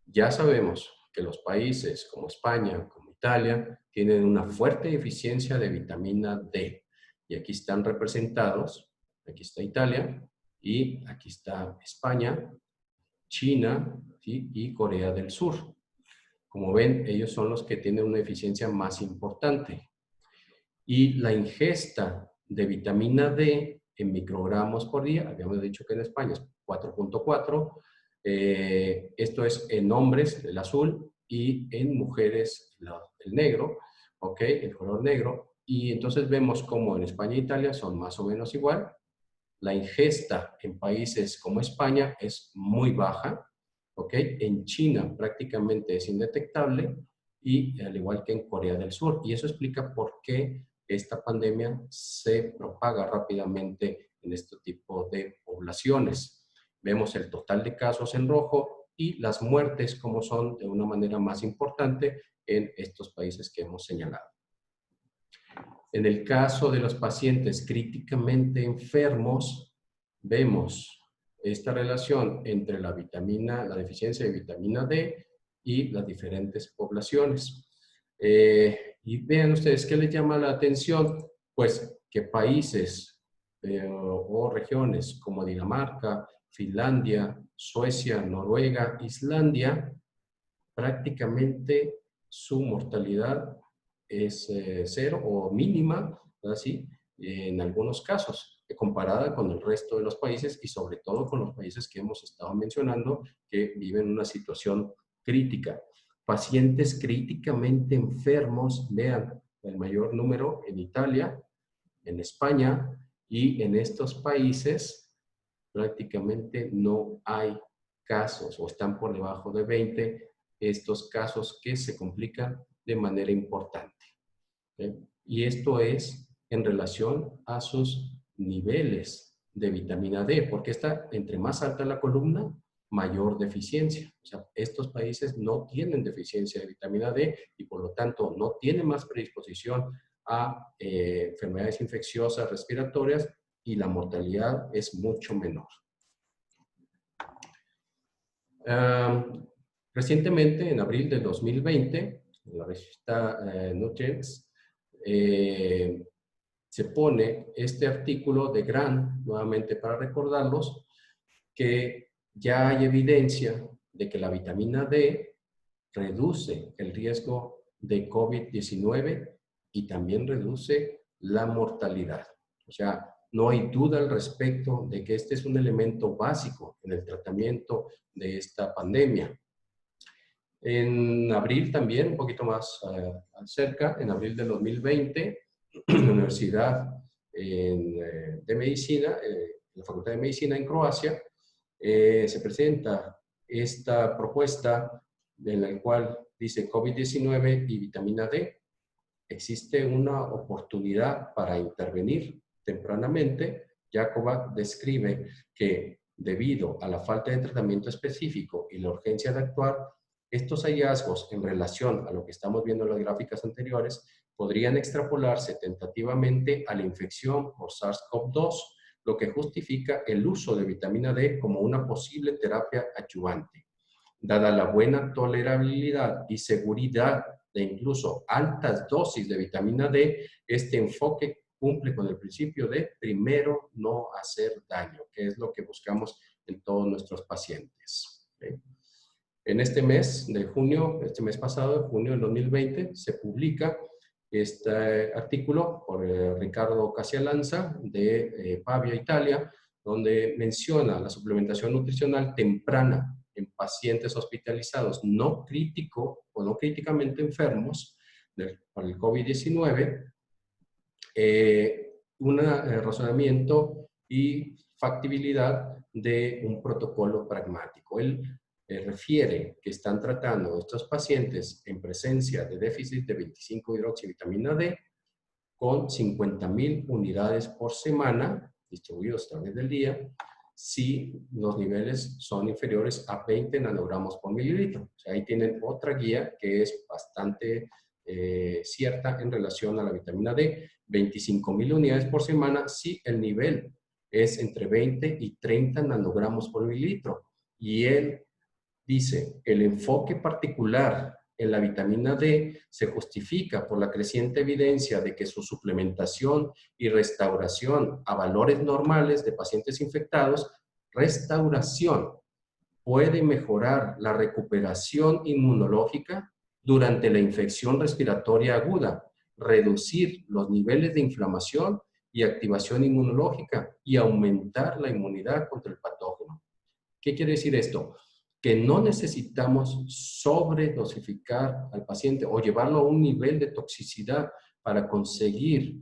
Speaker 1: ya sabemos que los países como España, como Italia, tienen una fuerte deficiencia de vitamina D. Y aquí están representados. Aquí está Italia y aquí está España, China, ¿sí? Y Corea del Sur. Como ven, ellos son los que tienen una eficiencia más importante. Y la ingesta de vitamina D en microgramos por día, habíamos dicho que en España es 4.4, esto es en hombres, el azul, y en mujeres, el negro, ¿ok? El color negro. Y entonces vemos como en España e Italia son más o menos igual. La ingesta en países como España es muy baja, ¿ok? En China prácticamente es indetectable y al igual que en Corea del Sur. Y eso explica por qué esta pandemia se propaga rápidamente en este tipo de poblaciones. Vemos el total de casos en rojo y las muertes como son de una manera más importante en estos países que hemos señalado. En el caso de los pacientes críticamente enfermos, vemos esta relación entre la deficiencia de vitamina D y las diferentes poblaciones. Y vean ustedes, ¿qué les llama la atención? Pues que países o regiones como Dinamarca, Finlandia, Suecia, Noruega, Islandia, prácticamente su mortalidad es cero o mínima, así, en algunos casos, comparada con el resto de los países y sobre todo con los países que hemos estado mencionando que viven una situación crítica. Pacientes críticamente enfermos, vean, el mayor número en Italia, en España y en estos países prácticamente no hay casos o están por debajo de 20 estos casos que se complican de manera importante. ¿Okay? Y esto es en relación a sus niveles de vitamina D, porque está entre más alta la columna, mayor deficiencia. O sea, estos países no tienen deficiencia de vitamina D y por lo tanto no tienen más predisposición a enfermedades infecciosas respiratorias y la mortalidad es mucho menor. Recientemente, en abril del 2020, en la revista Nutrients, se pone este artículo de Grant, nuevamente para recordarlos, que ya hay evidencia de que la vitamina D reduce el riesgo de COVID-19 y también reduce la mortalidad. O sea, no hay duda al respecto de que este es un elemento básico en el tratamiento de esta pandemia. En abril también, un poquito más cerca, en abril del 2020, en la Universidad de Medicina, la Facultad de Medicina en Croacia, se presenta esta propuesta en la cual dice COVID-19 y vitamina D. Existe una oportunidad para intervenir tempranamente. Jakovac describe que debido a la falta de tratamiento específico y la urgencia de actuar, estos hallazgos en relación a lo que estamos viendo en las gráficas anteriores podrían extrapolarse tentativamente a la infección por SARS-CoV-2, lo que justifica el uso de vitamina D como una posible terapia adyuvante. Dada la buena tolerabilidad y seguridad de incluso altas dosis de vitamina D, este enfoque cumple con el principio de primero no hacer daño, que es lo que buscamos en todos nuestros pacientes. ¿Okay? En este mes de junio, este mes pasado, junio del 2020, se publica este artículo por Ricardo Casialanza de Pavia, Italia, donde menciona la suplementación nutricional temprana en pacientes hospitalizados no crítico o no críticamente enfermos por el COVID-19, un razonamiento y factibilidad de un protocolo pragmático. Él refiere que están tratando a estos pacientes en presencia de déficit de 25-hidroxivitamina D con 50,000 unidades por semana, distribuidos a través del día, si los niveles son inferiores a 20 nanogramos por mililitro. O sea, ahí tienen otra guía que es bastante cierta en relación a la vitamina D. 25,000 unidades por semana si el nivel es entre 20 y 30 nanogramos por mililitro. Y él dice, el enfoque particular en la vitamina D se justifica por la creciente evidencia de que su suplementación y restauración a valores normales de pacientes infectados, restauración puede mejorar la recuperación inmunológica durante la infección respiratoria aguda, reducir los niveles de inflamación y activación inmunológica y aumentar la inmunidad contra el patógeno. ¿Qué quiere decir esto? Que no necesitamos sobredosificar al paciente o llevarlo a un nivel de toxicidad para conseguir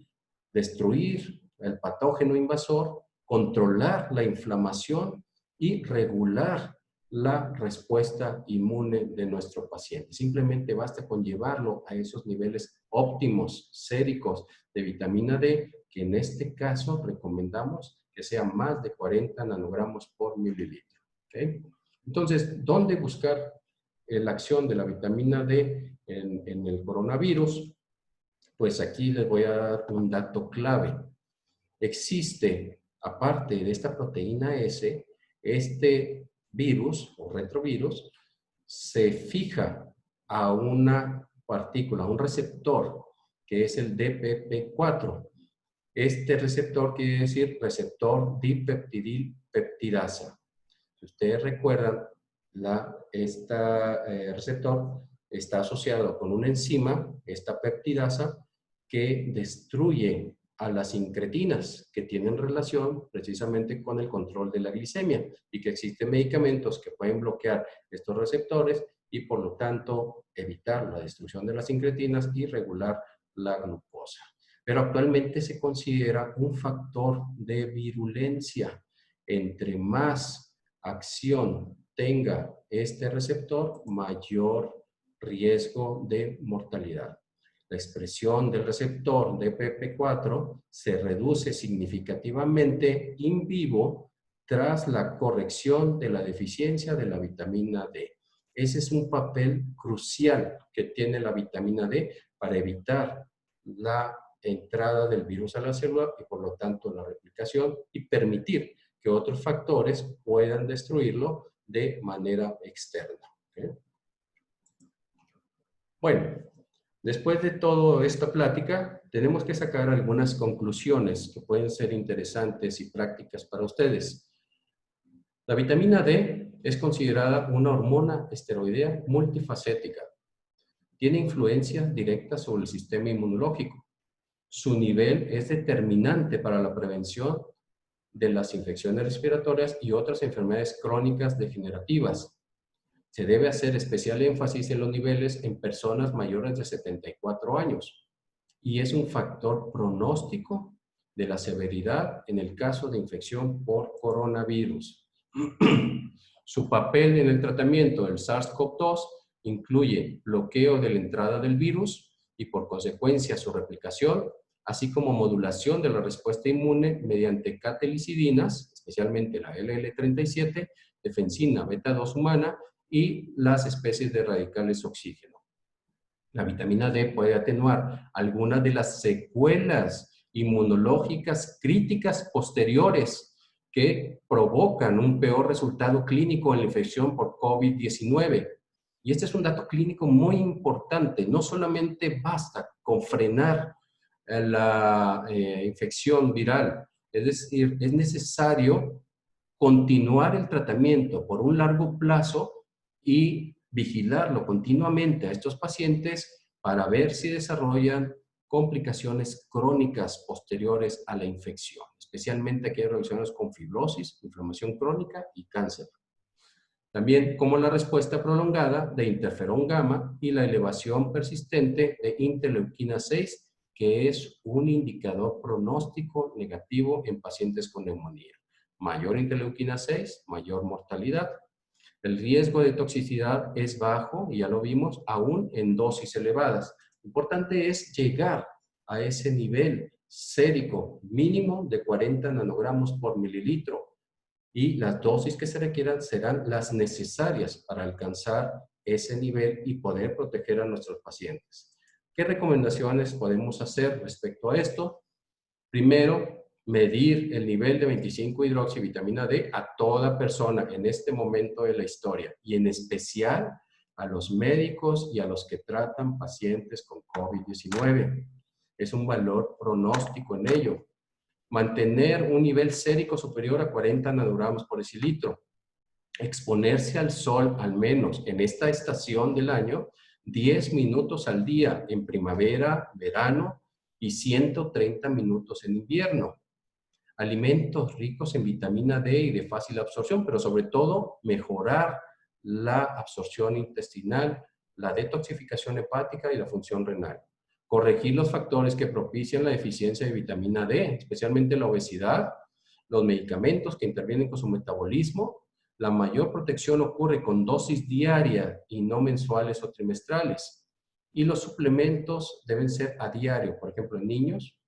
Speaker 1: destruir el patógeno invasor, controlar la inflamación y regular la respuesta inmune de nuestro paciente. Simplemente basta con llevarlo a esos niveles óptimos, séricos de vitamina D, que en este caso recomendamos que sea más de 40 nanogramos por mililitro. ¿Okay? Entonces, ¿dónde buscar la acción de la vitamina D en el coronavirus? Pues aquí les voy a dar un dato clave. Existe, aparte de esta proteína S, este virus o retrovirus se fija a una partícula, a un receptor, que es el DPP4. Este receptor quiere decir receptor dipeptidilpeptidasa. Si ustedes recuerdan, este receptor está asociado con una enzima, esta peptidasa, que destruye a las incretinas que tienen relación precisamente con el control de la glicemia y que existen medicamentos que pueden bloquear estos receptores y por lo tanto evitar la destrucción de las incretinas y regular la glucosa. Pero actualmente se considera un factor de virulencia. Entre más acción tenga este receptor, mayor riesgo de mortalidad. La expresión del receptor DPP4 se reduce significativamente in vivo tras la corrección de la deficiencia de la vitamina D. Ese es un papel crucial que tiene la vitamina D para evitar la entrada del virus a la célula y por lo tanto la replicación y permitir que otros factores puedan destruirlo de manera externa. ¿Okay? Bueno, después de toda esta plática, tenemos que sacar algunas conclusiones que pueden ser interesantes y prácticas para ustedes. La vitamina D es considerada una hormona esteroidea multifacética. Tiene influencia directa sobre el sistema inmunológico. Su nivel es determinante para la prevención de las infecciones respiratorias y otras enfermedades crónicas degenerativas. Se debe hacer especial énfasis en los niveles en personas mayores de 74 años y es un factor pronóstico de la severidad en el caso de infección por coronavirus. Su papel en el tratamiento del SARS-CoV-2 incluye bloqueo de la entrada del virus y por consecuencia su replicación, así como modulación de la respuesta inmune mediante catelicidinas, especialmente la LL37, defensina beta-2 humana y las especies de radicales oxígeno. La vitamina D puede atenuar algunas de las secuelas inmunológicas críticas posteriores que provocan un peor resultado clínico en la infección por COVID-19. Y este es un dato clínico muy importante. No solamente basta con frenar la infección viral, es decir, es necesario continuar el tratamiento por un largo plazo y vigilarlo continuamente a estos pacientes para ver si desarrollan complicaciones crónicas posteriores a la infección, especialmente aquellas relacionadas con fibrosis, inflamación crónica y cáncer. También como la respuesta prolongada de interferón gamma y la elevación persistente de interleuquina 6, que es un indicador pronóstico negativo en pacientes con neumonía. Mayor interleuquina 6, mayor mortalidad. El riesgo de toxicidad es bajo, y ya lo vimos, aún en dosis elevadas. Lo importante es llegar a ese nivel sérico mínimo de 40 nanogramos por mililitro. Y las dosis que se requieran serán las necesarias para alcanzar ese nivel y poder proteger a nuestros pacientes. ¿Qué recomendaciones podemos hacer respecto a esto? Primero, medir el nivel de 25-hidroxivitamina D a toda persona en este momento de la historia y en especial a los médicos y a los que tratan pacientes con COVID-19. Es un valor pronóstico en ello. Mantener un nivel sérico superior a 40 nanogramos por decilitro. Exponerse al sol al menos en esta estación del año 10 minutos al día en primavera, verano y 130 minutos en invierno. Alimentos ricos en vitamina D y de fácil absorción, pero sobre todo mejorar la absorción intestinal, la detoxificación hepática y la función renal. Corregir los factores que propician la deficiencia de vitamina D, especialmente la obesidad, los medicamentos que intervienen con su metabolismo. La mayor protección ocurre con dosis diarias y no mensuales o trimestrales. Y los suplementos deben ser a diario, por ejemplo, en niños,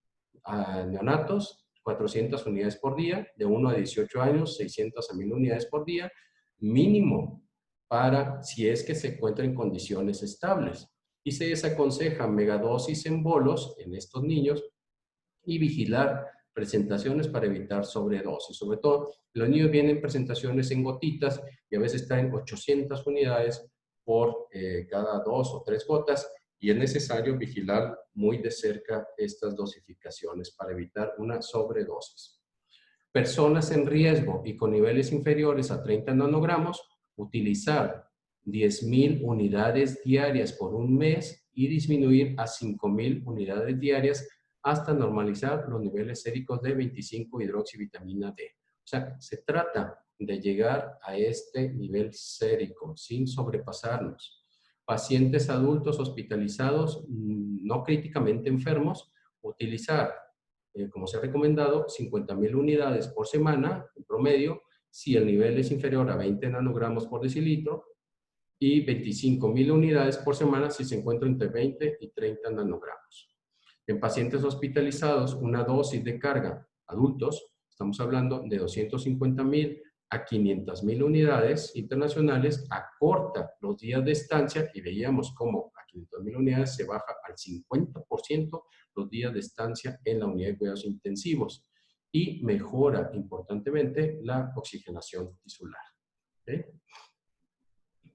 Speaker 1: neonatos, 400 unidades por día, de 1 a 18 años, 600 a 1000 unidades por día, mínimo, para si es que se encuentra en condiciones estables. Y se desaconseja megadosis en bolos en estos niños y vigilar presentaciones para evitar sobredosis. Sobre todo, los niños vienen presentaciones en gotitas y a veces traen 800 unidades por cada 2 o 3 gotas y es necesario vigilar muy de cerca estas dosificaciones para evitar una sobredosis. Personas en riesgo y con niveles inferiores a 30 nanogramos, utilizar 10,000 unidades diarias por un mes y disminuir a 5,000 unidades diarias hasta normalizar los niveles séricos de 25-hidroxivitamina D. O sea, se trata de llegar a este nivel sérico sin sobrepasarnos. Pacientes adultos hospitalizados no críticamente enfermos, utilizar, como se ha recomendado, 50,000 unidades por semana en promedio, si el nivel es inferior a 20 nanogramos por decilitro, y 25,000 unidades por semana si se encuentra entre 20 y 30 nanogramos. En pacientes hospitalizados, una dosis de carga adultos, estamos hablando de 250,000 a 500,000 unidades internacionales, acorta los días de estancia y veíamos cómo a 500,000 unidades se baja al 50% los días de estancia en la unidad de cuidados intensivos y mejora importantemente la oxigenación tisular. ¿Okay?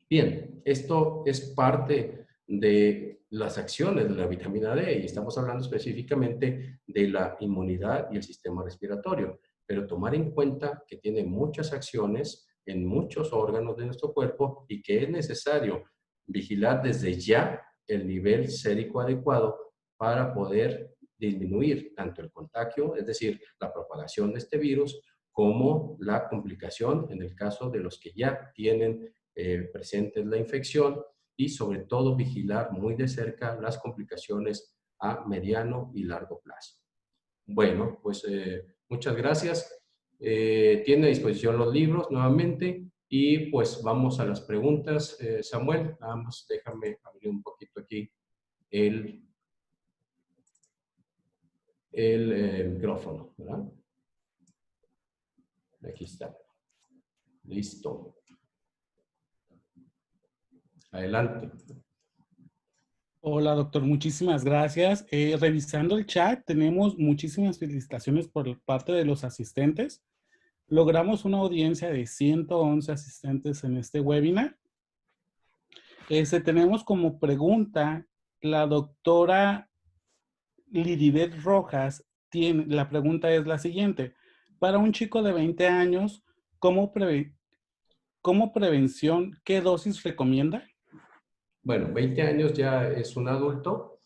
Speaker 1: Bien, esto es parte de las acciones de la vitamina D, y estamos hablando específicamente de la inmunidad y el sistema respiratorio, pero tomar en cuenta que tiene muchas acciones en muchos órganos de nuestro cuerpo y que es necesario vigilar desde ya el nivel sérico adecuado para poder disminuir tanto el contagio, es decir, la propagación de este virus, como la complicación en el caso de los que ya tienen presentes la infección, y sobre todo vigilar muy de cerca las complicaciones a mediano y largo plazo. Bueno, pues muchas gracias. Tiene a disposición los libros nuevamente y pues vamos a las preguntas. Samuel, nada más déjame abrir un poquito aquí el, el micrófono, ¿verdad? Aquí está. Listo. Adelante.
Speaker 2: Hola, doctor, muchísimas gracias. Revisando el chat, tenemos muchísimas felicitaciones por parte de los asistentes. Logramos una audiencia de 111 asistentes en este webinar. Tenemos como pregunta la doctora Liribet Rojas. La pregunta es la siguiente. Para un chico de 20 años, ¿cómo prevención, qué dosis recomienda?
Speaker 1: Bueno, 20 años ya es un adulto.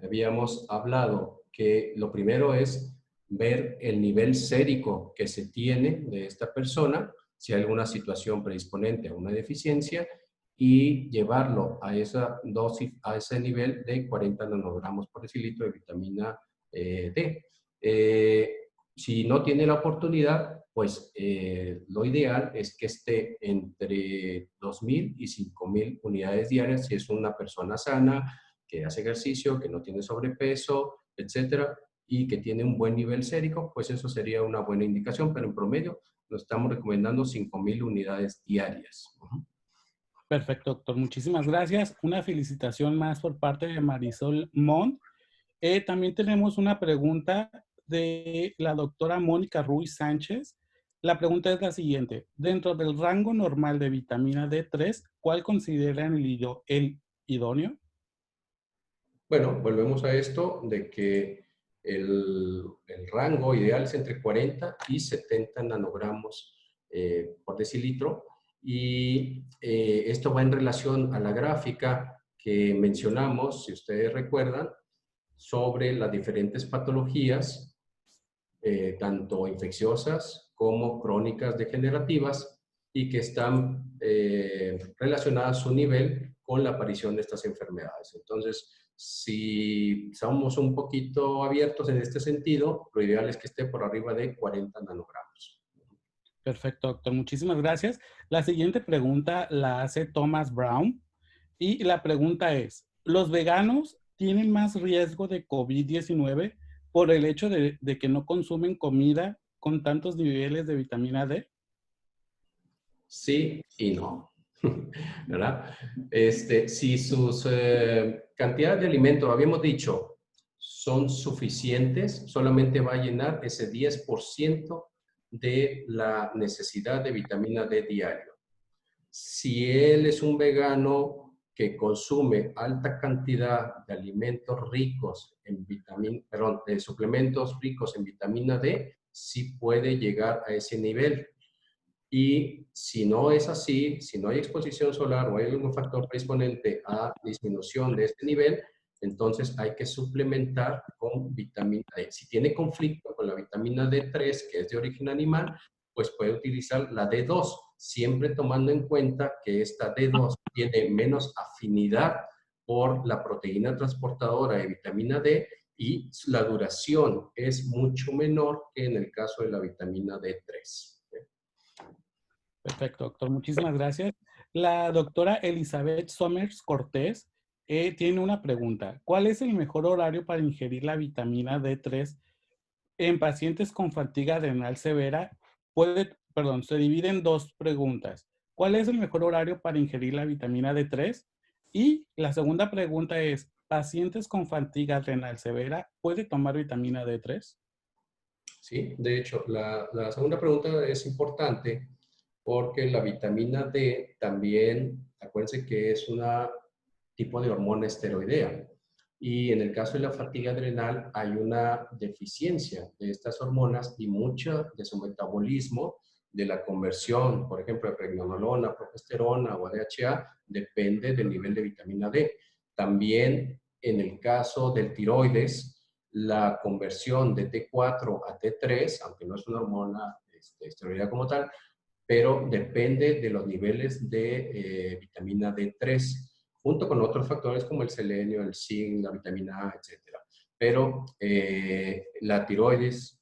Speaker 1: Habíamos hablado que lo primero es ver el nivel sérico que se tiene de esta persona, si hay alguna situación predisponente a una deficiencia, y llevarlo a esa dosis, a ese nivel de 40 nanogramos por decilitro de vitamina D. Si no tiene la oportunidad, pues lo ideal es que esté entre 2.000 y 5.000 unidades diarias si es una persona sana, que hace ejercicio, que no tiene sobrepeso, etcétera, y que tiene un buen nivel sérico, pues eso sería una buena indicación, pero en promedio nos estamos recomendando 5.000 unidades diarias.
Speaker 2: Perfecto, doctor. Muchísimas gracias. Una felicitación más por parte de Marisol Mont. También tenemos una pregunta de la doctora Mónica Ruiz Sánchez. La pregunta es la siguiente. Dentro del rango normal de vitamina D3, ¿cuál consideran el idóneo?
Speaker 1: Bueno, volvemos a esto de que el rango ideal es entre 40 y 70 nanogramos por decilitro, y esto va en relación a la gráfica que mencionamos, si ustedes recuerdan, sobre las diferentes patologías, tanto infecciosas como crónicas degenerativas, y que están relacionadas a su nivel con la aparición de estas enfermedades. Entonces, si somos un poquito abiertos en este sentido, lo ideal es que esté por arriba de 40 nanogramos.
Speaker 2: Perfecto, doctor. Muchísimas gracias. La siguiente pregunta la hace Thomas Brown y la pregunta es, ¿los veganos tienen más riesgo de COVID-19 por el hecho de que no consumen comida con tantos niveles de vitamina D?
Speaker 1: Sí y no, ¿verdad? Si sus cantidades de alimento, habíamos dicho, son suficientes, solamente va a llenar ese 10% de la necesidad de vitamina D diario. Si él es un vegano que consume alta cantidad de alimentos ricos en vitamina, perdón, de suplementos ricos en vitamina D, sí puede llegar a ese nivel. Y si no es así, si no hay exposición solar o hay algún factor predisponente a disminución de este nivel, entonces hay que suplementar con vitamina D. Si tiene conflicto con la vitamina D3, que es de origen animal, pues puede utilizar la D2, siempre tomando en cuenta que esta D2 tiene menos afinidad por la proteína transportadora de vitamina D, y la duración es mucho menor que en el caso de la vitamina D3.
Speaker 2: Perfecto, doctor. Muchísimas gracias. La doctora Elizabeth Somers Cortés tiene una pregunta. ¿Cuál es el mejor horario para ingerir la vitamina D3 en pacientes con fatiga renal severa? Se divide en dos preguntas. ¿Cuál es el mejor horario para ingerir la vitamina D3? Y la segunda pregunta es, ¿pacientes con fatiga renal severa puede tomar vitamina D3?
Speaker 1: Sí, de hecho, la segunda pregunta es importante porque la vitamina D también, acuérdense que es una tipo de hormona esteroidea. Y en el caso de la fatiga adrenal hay una deficiencia de estas hormonas y mucho de su metabolismo, de la conversión, por ejemplo, de pregnenolona, progesterona o DHA, depende del nivel de vitamina D. También en el caso del tiroides, la conversión de T4 a T3, aunque no es una hormona esteroidea como tal, pero depende de los niveles de vitamina D3, junto con otros factores como el selenio, el zinc, la vitamina A, etc. Pero la tiroides,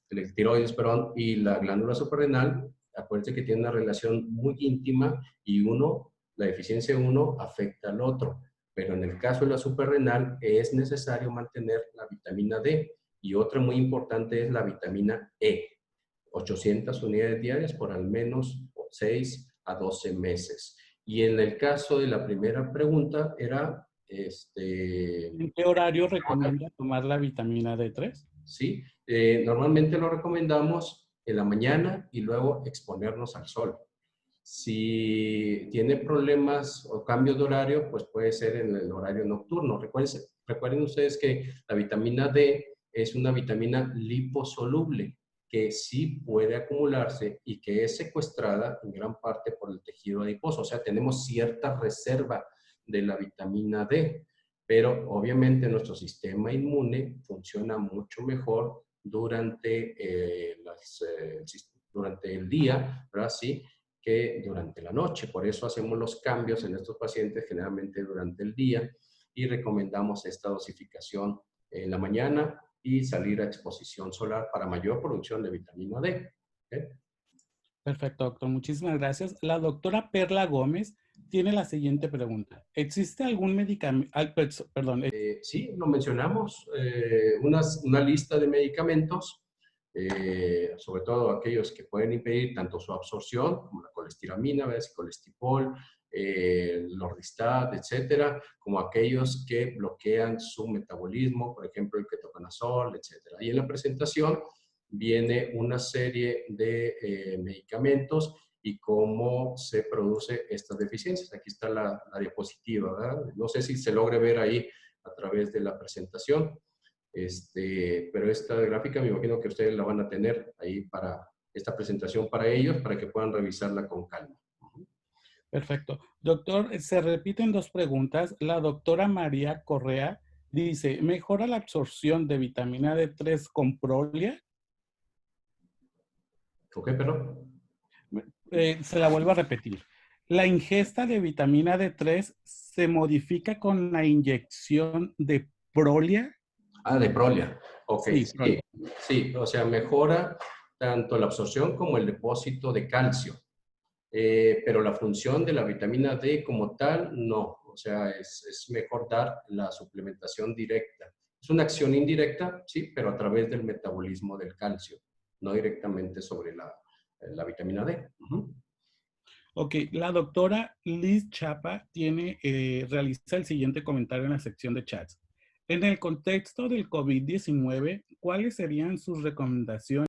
Speaker 1: perdón, y la glándula suprarrenal, acuérdense que tienen una relación muy íntima y la deficiencia de uno afecta al otro. Pero en el caso de la suprarrenal es necesario mantener la vitamina D y otra muy importante es la vitamina E. 800 unidades diarias por al menos 6 a 12 meses. Y en el caso de la primera pregunta era,
Speaker 2: ¿En qué horario recomienda tomar la vitamina D3?
Speaker 1: ¿sí? Normalmente lo recomendamos en la mañana y luego exponernos al sol. Si tiene problemas o cambios de horario, pues puede ser en el horario nocturno. Recuerden ustedes que la vitamina D es una vitamina liposoluble que sí puede acumularse y que es secuestrada en gran parte por el tejido adiposo. O sea, tenemos cierta reserva de la vitamina D, pero obviamente nuestro sistema inmune funciona mucho mejor durante el día, ¿verdad? Sí, que durante la noche. Por eso hacemos los cambios en estos pacientes generalmente durante el día y recomendamos esta dosificación en la mañana y salir a exposición solar para mayor producción de vitamina D. ¿Okay?
Speaker 2: Perfecto, doctor. Muchísimas gracias. La doctora Perla Gómez tiene la siguiente pregunta. ¿Existe algún medicamento? Perdón.
Speaker 1: Sí, lo mencionamos, una lista de medicamentos, sobre todo aquellos que pueden impedir tanto su absorción, como la colestiramina, colestipol, lorlistat, etcétera, como aquellos que bloquean su metabolismo, por ejemplo, el ketoconazol, etcétera. Y en la presentación viene una serie de medicamentos y cómo se produce estas deficiencias. Aquí está la diapositiva, ¿verdad? No sé si se logre ver ahí a través de la presentación, pero esta gráfica me imagino que ustedes la van a tener ahí para esta presentación para ellos, para que puedan revisarla con calma.
Speaker 2: Perfecto. Doctor, se repiten dos preguntas. La doctora María Correa dice, ¿mejora la absorción de vitamina D3 con Prolia?
Speaker 1: ¿Ok, perdón?
Speaker 2: Se la vuelvo a repetir. ¿La ingesta de vitamina D3 se modifica con la inyección de Prolia?
Speaker 1: Ah, de Prolia. Ok,
Speaker 2: Sí,
Speaker 1: sí, sí, o sea, mejora tanto la absorción como el depósito de calcio. Pero la función de la vitamina D como tal, no. O sea, es mejor dar la suplementación directa. Es una acción indirecta, sí, pero a través del metabolismo del calcio, no directamente sobre la vitamina D.
Speaker 2: Ok, la doctora Liz Chapa realiza el siguiente comentario en la sección de chats. En el contexto del COVID-19, ¿cuáles serían sus recomendaciones